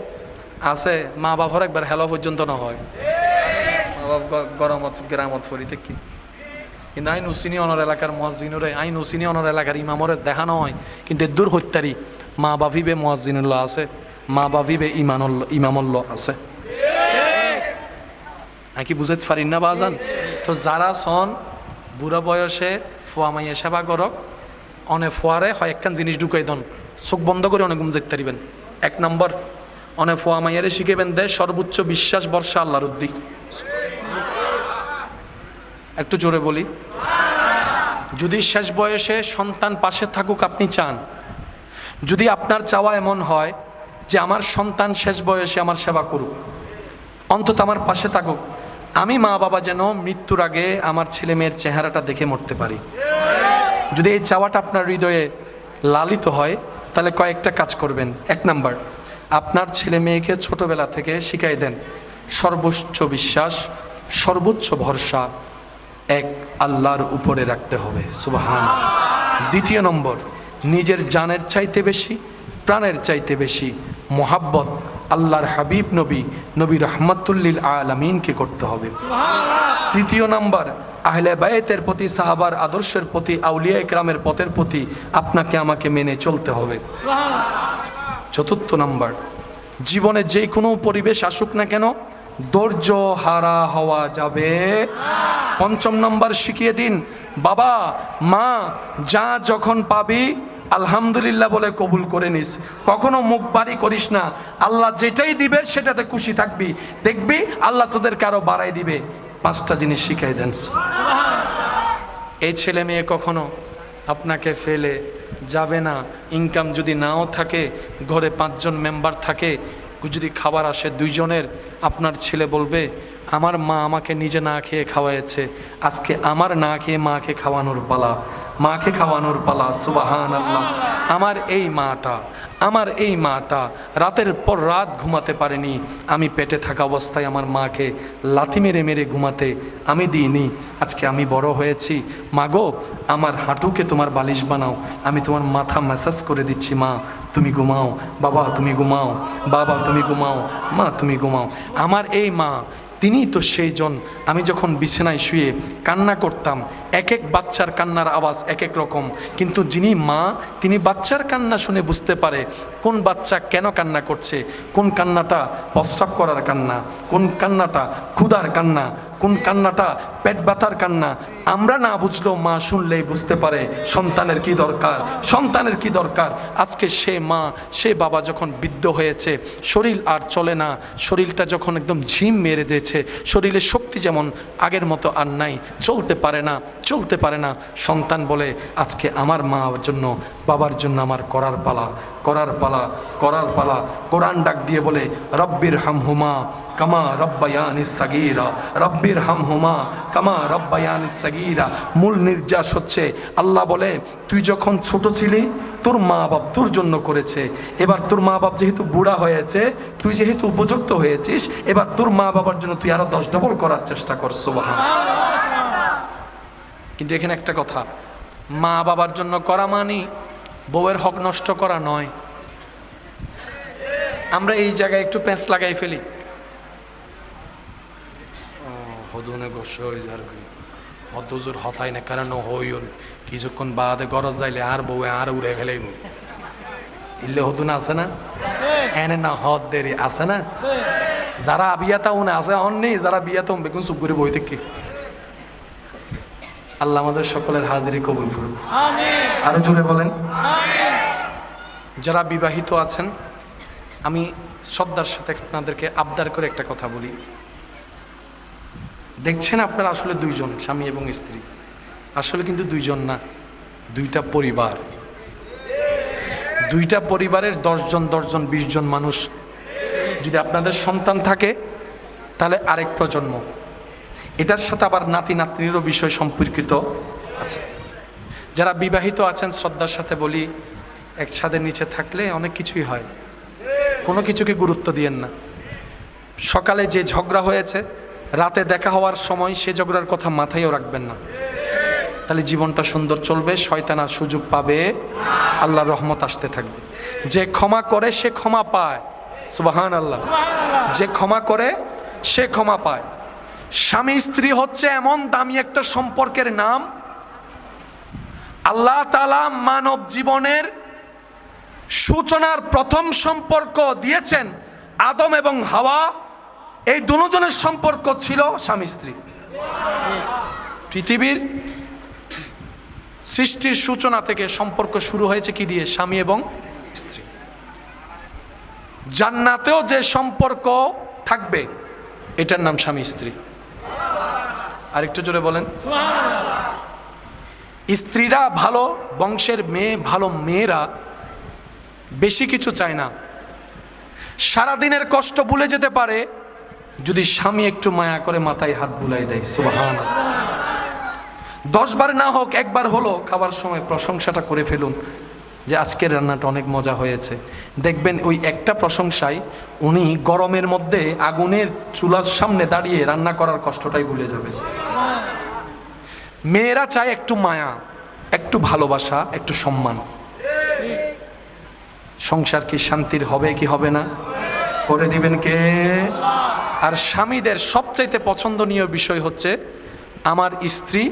আছে মা বাবার একবার হেলো পর্যন্ত না হয় মা বাপ গরমত গ্রামত ফরিতে কি কিন্তু আইন উসিনি অনর এলাকার মসজিদরে আইন উসিনি অনর এলাকার ইমামরে দেখানো হয় কিন্তু দূর হত্যারি মা বাপিবে মসজিদুল্লাহ আছে মা বাপিবে ইমামল্ল আছে আমি কি বুঝাইতে পারি না বাজান তো যারা সন বুড়া বয়সে ফুয়া মাইয়া সেবা করক অনে ফুয়ারে হয় একখান জিনিস ঢুকাই দন চোখ বন্ধ করে অনেক গুম যেতে পারিবেন 1 নম্বর অনে ফুয়া মাইয়ারে শিখেবেন দে সর্বোচ্চ বিশ্বাস বর্ষা আল্লাহর উদ্দি একটু জোরে বলি যদি শেষ বয়সে সন্তান পাশে থাকুক আপনি চান যদি আপনার চাওয়া এমন হয় যে আমার সন্তান শেষ বয়সে আমার সেবা করুক অন্তত আমার পাশে থাকুক আমি মা বাবা যেন মৃত্যুর আগে আমার ছেলে মেয়ের চেহারাটা দেখে মরতে পারি যদি এই চাওয়াটা আপনার হৃদয়ে লালিত হয় তাহলে কয়েকটা কাজ করবেন 1 নাম্বার আপনার ছেলে মেয়েকে ছোটবেলা থেকে শিখাই দেন সর্বোচ্চ বিশ্বাস সর্বোচ্চ ভরসা এক আল্লাহর উপরে রাখতে হবে সুবহান 2 নম্বর নিজের জানের চাইতে বেশি প্রাণের চাইতে বেশি মোহাব্বত আল্লাহর হাবিব নবী রহমাতুল্লিল আলামিনকে করতে হবে 3 নম্বর আহলে বাইতের প্রতি সাহাবার আদর্শের প্রতি আউলিয়া ইকরামের পথের প্রতি আপনাকে আমাকে মেনে চলতে হবে 4 নম্বর জীবনে যে কোনো পরিবেশ আসুক না কেন ধৈর্য হারা হওয়া যাবে 5 নম্বর শিখিয়ে দিন বাবা মা যা যখন পাবি আলহামদুলিল্লাহ বলে কবুল করে নিস কখনো মুখ বাড়ি করিস না আল্লাহ যেটাই দিবে সেটাতে খুশি থাকবি দেখবি আল্লাহ তোদেরকে আরো বাড়াই দিবে 5টা জিনিস শিখাই দেন এই ছেলে মেয়ে কখনো আপনাকে ফেলে যাবে না ইনকাম যদি নাও থাকে ঘরে 5 জন মেম্বার থাকে যদি খাবার আসে 2 জনের আপনার ছেলে বলবে আমার মা আমাকে নিজে না খেয়ে খাওয়াইছে আজকে আমার না খেয়ে মাকে খাওয়ানোর পালা সুবহানাল্লাহ আমার এই মাটা রাতের পর রাত ঘুমাতে পারেনি আমি পেটে থাকা অবস্থায় আমার মাকে লাথি মেরে ঘুমাতে আমি দিইনি আজকে আমি বড় হয়েছি মাগো আমার হাঁটুকে তোমার বালিশ বানাও আমি তোমার মাথা ম্যাসাজ করে দিচ্ছি মা তুমি ঘুমাও বাবা তুমি ঘুমাও মা তুমি ঘুমাও আমার এই মা তিনি তো সেই জন আমি যখন বিছানায় শুয়ে কান্না করতাম এক বাচ্চার কান্নার আওয়াজ এক রকম কিন্তু যিনি মা তিনি বাচ্চার কান্না শুনে বুঝতে পারে কোন বাচ্চা কেন কান্না করছে কোন কান্নাটা প্রস্রাব করার কান্না কোন কান্নাটা ক্ষুধার কান্না কোন কান্নাটা পেট ব্যথার কান্না আমরা না বুঝলেও মা শুনলেই বুঝতে পারে সন্তানের কি দরকার আজকে সে বাবা যখন বৃদ্ধ হয়েছে শরীর আর চলে না শরীরটা যখন একদম ঝিম মেরে দিয়েছে শরীরে শক্তি যেমন আগের মতো আর নাই চলতে পারে না সন্তান বলে আজকে আমার মার জন্য বাবার জন্য আমার করার পালা কোরআন ডাক দিয়ে বলে রব্বির হামহুমা কামা রব্বায়ানিস সাগীরা মূল নির্যাস হচ্ছে আল্লাহ বলে তুই যখন ছোট ছিলি তোর মা বাপ তোর জন্য করেছে এবার তোর মা বাপ যেহেতু বুড়া হয়েছে তুই যেহেতু উপযুক্ত হয়েছিস এবার তোর মা বাবার জন্য তুই আরো 10 ডবল করার চেষ্টা কর সুবহানাল্লাহ কিন্তু এখানে একটা কথা মা বাবার জন্য করা মানে বউয়ের হক নষ্ট করা নয় আমরা এই জায়গায় একটু প্যাঁচ লাগাই ফেলি হদুনে গোস অতজোর হতাই না কারণ হইন কিছুক্ষণ বাদে গরজ যাইলে আর বউ আর উড়ে ফেলাইব ইল্লে হদুন আছে না এনে না হদ দেরি আছে না যারা বিয়াতা উনে আছে অন্যই যারা বিয়াতা বেগুন চুপ করে বই থেকে আল্লাহ আমাদের সকলের হাজিরি কবুল করুন আরো জোরে বলেন যারা বিবাহিত আছেন আমি শ্রদ্ধার সাথে আপনাদেরকে আবদার করে একটা কথা বলি দেখছেন আপনারা আসলে 2 জন স্বামী এবং স্ত্রী আসলে কিন্তু 2 জন না 2টা পরিবার 2টা পরিবারের 10 জন 20 জন মানুষ যদি আপনাদের সন্তান থাকে তাহলে আরেক প্রজন্ম এটার সাথে আবার নাতি নাতনিরও বিষয় সম্পর্কিত আছে। যারা বিবাহিত আছেন শ্রদ্ধার সাথে বলি, এক ছাদের নিচে থাকলে অনেক কিছুই হয়, কোনো কিছুকে গুরুত্ব দিয়েন না। সকালে যে ঝগড়া হয়েছে, রাতে দেখা হওয়ার সময় সে ঝগড়ার কথা মাথায়ও রাখবেন না, তাহলে জীবনটা সুন্দর চলবে, শয়তান আর সুযোগ পাবে, আল্লাহর রহমত আসতে থাকবে। যে ক্ষমা করে সে ক্ষমা পায়, সুবহানাল্লাহ। যে ক্ষমা করে সে ক্ষমা পায়। স্বামী স্ত্রী হচ্ছে এমন দামি একটা সম্পর্কের নাম, আল্লাহ তাআলা মানব জীবনের সূচনার প্রথম সম্পর্ক দিয়েছেন আদম এবং হাওয়া। এই দুজনের সম্পর্ক ছিল স্বামী স্ত্রী। পৃথিবীর সৃষ্টির সূচনা থেকে সম্পর্ক শুরু হয়েছে কি দিয়ে? স্বামী এবং স্ত্রী। জান্নাতেও যে সম্পর্ক থাকবে এটার নাম স্বামী স্ত্রী। আরেকটু জোরে বলেন। স্ত্রীরা ভালো বংশের মেয়ে, ভালো মেয়েরা বেশি কিছু চায় না, সারাদিনের কষ্ট ভুলে যেতে পারে যদি স্বামী একটু মায়া করে মাথায় হাত বুলাই দেয়, সুবহানাল্লাহ। 10 বার না হোক, একবার হলো খাবার সময় প্রশংসাটা করে ফেলুন যে আজকের রান্নাটা অনেক মজা হয়েছে। দেখবেন ওই একটা প্রশংসায় উনি গরমের মধ্যে আগুনের চুলার সামনে দাঁড়িয়ে রান্না করার কষ্টটাই ভুলে যাবে। মেয়েরা চায় একটু মায়া, একটু ভালোবাসা, একটু সম্মান। সংসার কি শান্তির হবে কি হবে না? করে দিবেন কে? আর স্বামীদের সবচাইতে পছন্দনীয় বিষয় হচ্ছে আমার স্ত্রী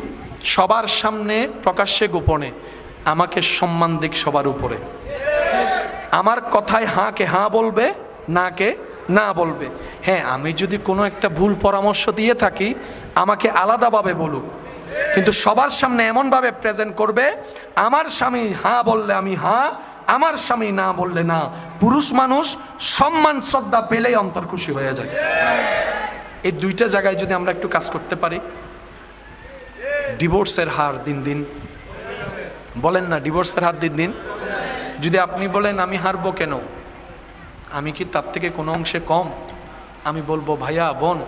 সবার সামনে প্রকাশ্যে গোপনে আমাকে সম্মান দিক সবার উপরে, আমার কথায় হাঁ কে হাঁ বলবে, না কে না বলবে। হ্যাঁ, আমি যদি কোনো একটা ভুল পরামর্শ দিয়ে থাকি আমাকে আলাদাভাবে বলুক, কিন্তু সবার সামনে এমনভাবে প্রেজেন্ট করবে আমার স্বামী হাঁ বললে আমি হাঁ, আমার স্বামী না বললে না। পুরুষ মানুষ সম্মান শ্রদ্ধা পেলেই অন্তর খুশি হয়ে যায়। এই দুইটা জায়গায় যদি আমরা একটু কাজ করতে পারি, ডিভোর্সের হার দিন দিন, বলেন না, ডিভোর্সের হার দিন দিন। যদি আপনি বলেন আমি হারবো কেন, আমি কি তার থেকে কোনো অংশে কম? আমি বলবো ভাইয়া বোন,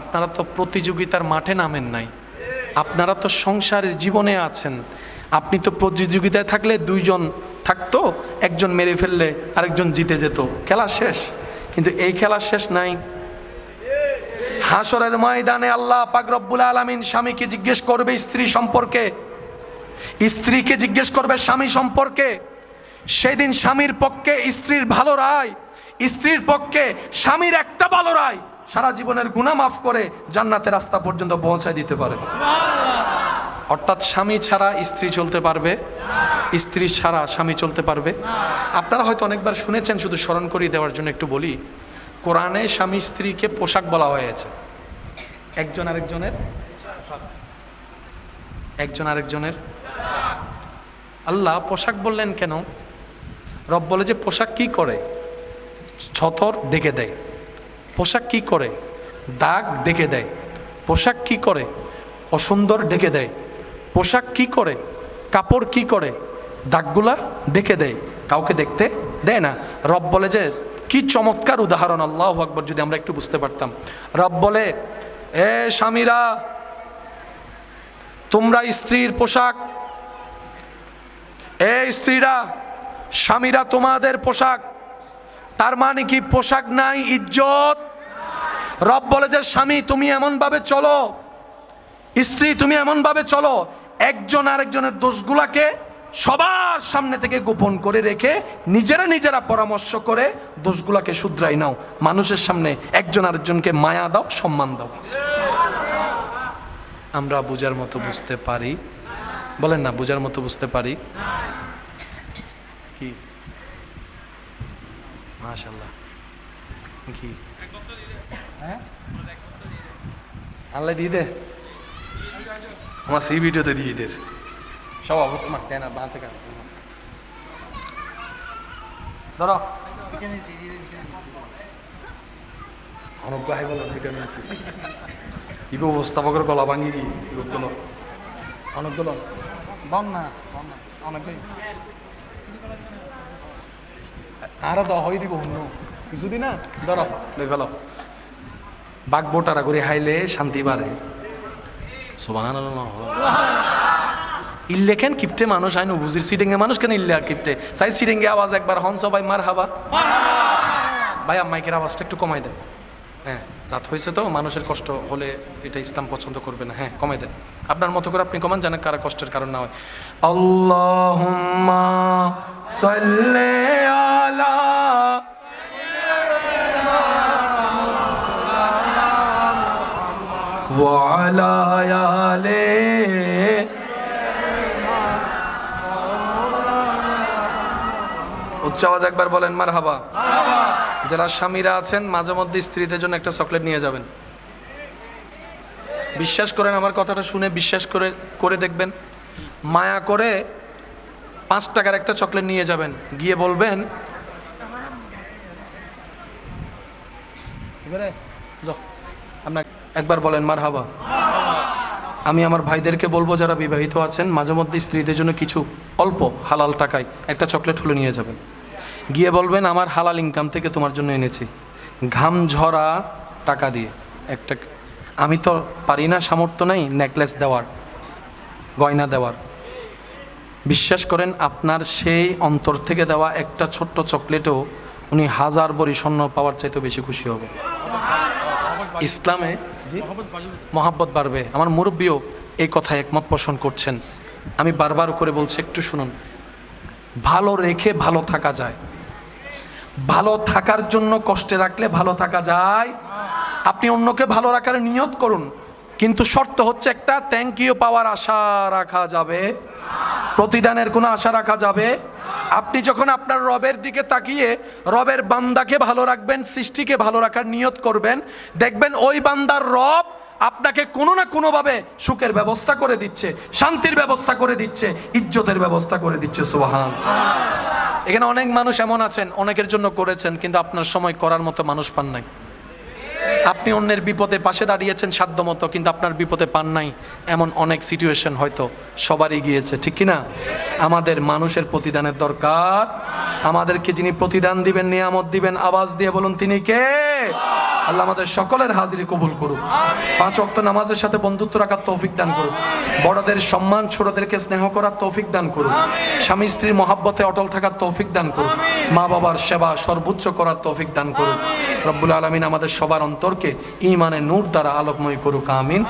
আপনারা তো প্রতিযোগিতার মাঠে নামেন নাই, আপনারা তো সংসারের জীবনে আছেন। আপনি তো প্রতিযোগিতায় থাকলে 2 জন থাকতো, একজন মেরে ফেললে আরেকজন জিতে যেত, খেলা শেষ। কিন্তু এই খেলা শেষ নাই। হাসরের ময়দানে আল্লাহ পাক রব্বুল আলামিন স্বামীকে জিজ্ঞেস করবে স্ত্রী সম্পর্কে, স্ত্রীকে জিজ্ঞেস করবে স্বামী সম্পর্কে। সেদিন স্বামীর পক্ষে স্ত্রীর ভালো রায়, স্ত্রীর পক্ষে স্বামীর একটা ভালো রায় সারা জীবনের গুনাহ মাফ করে জান্নাতের রাস্তা পর্যন্ত পৌঁছায় দিতে পারে। অর্থাৎ স্বামী ছাড়া স্ত্রী চলতে পারবে, স্ত্রী ছাড়া স্বামী চলতে পারবে। আপনারা হয়তো অনেকবার শুনেছেন, শুধু স্মরণ করিয়ে দেওয়ার জন্য একটু বলি। কোরআনে স্বামী স্ত্রীকে পোশাক বলা হয়েছে, একজন আরেকজনের। আল্লাহ পোশাক বললেন কেন? রব বলে যে পোশাক কি করে? ছতর ডেকে দেয়। পোশাক কি করে? দাগ ডেকে দেয়। পোশাক কি করে? অসুন্দর ডেকে দেয়। পোশাক কি করে? কাপড় কি করে? দাগগুলা ডেকে দেয়, কাউকে দেখতে দেয় না। রব বলে যে কি চমৎকার উদাহরণ, আল্লাহু আকবার, যদি আমরা একটু বুঝতে পারতাম। রব বলে, এ স্বামীরা, তোমরা স্ত্রীর পোশাক, এ স্ত্রীরা, স্বামীরা তোমাদের পোশাক। তার মানে কি পোশাক নাই, ইজ্জত? রব বলে যে স্বামী তুমি এমনভাবে চলো, স্ত্রী তুমি এমনভাবে চলো, একজন আরেকজনের দোষগুলাকে সবার সামনে থেকে গোপন করে রেখে নিজেরা পরামর্শ করে দোষগুলাকে শুধরাই নাও। মানুষের সামনে একজন আরেকজনকে মায়া দাও, সম্মান দাও। আমরা বুঝার মতো বুঝতে পারি? বলেন না, বুঝার মতো বুঝতে পারি কি? মাশাআল্লাহ। কি হ্যাঁ, আল্লাহ দিয়ে দে, আমার সেই ভিডিওতে দিয়ে দে সব তোমার দেনা বাঁ থেকে ধরো অনজ্ঞ হাই বলো ভিটামিন সি ইব উপস্থাপকের গলা ভাঙি কি লোকগুলো অনেকগুলো দন না অনেক আরো দ হয়ে দিব অন্য কিছুদিন না ধরো লই ফেলো বাঘ বোটারা করে হাইলে শান্তি বাড়ে। সুবহানাল্লাহ। ইল্লেখেন কিপটে মানুষ আইন বুঝির সিটিংয়ে মানুষ কেন ইল্লে কিপটে সাই সিটিংয়ে আওয়াজ একবার হন সবাই মার হাবা। ভাই মাইকের আওয়াজটা একটু কমাই দেন। হ্যাঁ, রাত হয়েছে তো, মানুষের কষ্ট হলে এটা ইসলাম পছন্দ করবে না। হ্যাঁ, কমাই দেন, আপনার মতো করে আপনি কমান, যেন কারো কষ্টের কারণ না হয়। আল্লাহুম্মা সাল্লি আলা ওয়া আলা আলি। উচ্চ আওয়াজ একবার বলেন মারহাবা। যারা স্বামীরা আছেন মাঝে মধ্যে স্ত্রীদের জন্য একটা চকলেট নিয়ে যাবেন। বিশ্বাস করেন, আমার কথাটা শুনে বিশ্বাস করে দেখবেন, মায়া করে 5 টাকার একটা চকলেট নিয়ে যাবেন, গিয়ে বলবেন আপনার একবার বলেন মারহাবা। আমি আমার ভাইদেরকে বলবো যারা বিবাহিত আছেন মাঝে মধ্যে স্ত্রীদের জন্য কিছু অল্প হালাল টাকায় একটা চকলেট হলে নিয়ে যাবেন, গিয়ে বলবেন আমার হালাল ইনকাম থেকে তোমার জন্য এনেছি, ঘাম ঝরা টাকা দিয়ে একটা। আমি তো পারি না, সামর্থ্য নেই নেকলেস দেওয়ার, গয়না দেওয়ার। বিশ্বাস করেন, আপনার সেই অন্তর থেকে দেওয়া একটা ছোট্ট চকলেটও উনি 1000 ভরি স্বর্ণ পাওয়ার চাইতে বেশি খুশি হবে। ইসলামে মহাব্বত বাড়বে। আমার মুরব্বীও এই কথায় একমত পোষণ করছেন। আমি বারবার করে বলছি, একটু শুনুন। ভালো রেখে ভালো থাকা যায়, ভালো থাকার জন্য কষ্টে রাখলে ভালো থাকা যায়। আপনি অন্যকে ভালো রাখার নিয়ত করুন, কিন্তু শর্ত হচ্ছে একটা, থ্যাংক ইউ পাওয়ার আশা রাখা যাবে, প্রতিদানের কোনো আশা রাখা যাবে। আপনি যখন আপনার রবের দিকে তাকিয়ে রবের বান্দাকে ভালো রাখবেন, সৃষ্টিকে ভালো রাখার নিয়ত করবেন, দেখবেন ওই বান্দার রব আপনাকে কোনো না কোনোভাবে সুখের ব্যবস্থা করে দিচ্ছে, শান্তির ব্যবস্থা করে দিচ্ছে, ইজ্জতের ব্যবস্থা করে দিচ্ছে। সুবহান। এখানে অনেক মানুষ এমন আছেন, অনেকের জন্য করেছেন, কিন্তু আপনার সময় করার মতো মানুষ পান নাই। আপনি অন্যের বিপদে পাশে দাঁড়িয়েছেন সাধ্য মতো, কিন্তু আপনার বিপদে পান নাই। এমন অনেক সিচুয়েশন হয়তো সবারই গিয়েছে, ঠিক কিনা? আমাদের মানুষের প্রতিদানের দরকার। আমাদেরকে যিনি প্রতিদান দিবেন, নিয়ামত দিবেন, আওয়াজ দিয়ে বলুন তিনি কে? আল্লাহ আমাদের সকলের হাজিরি কবুল করুক। 5 ওয়াক্ত নামাজের সাথে বন্ধুত্ব রাখার তৌফিক দান করুক। বড়দের সম্মান, ছোটদেরকে স্নেহ করার তৌফিক দান করুক। স্বামী স্ত্রীর মহাব্বতে অটল থাকার তৌফিক দান করুক। মা বাবার সেবা সর্বোচ্চ করার তৌফিক দান করুক। রব্বুল আলামিন আমাদের সবার অন্তরকে ঈমানের নূর দ্বারা আলোকময় করুক। আমিন।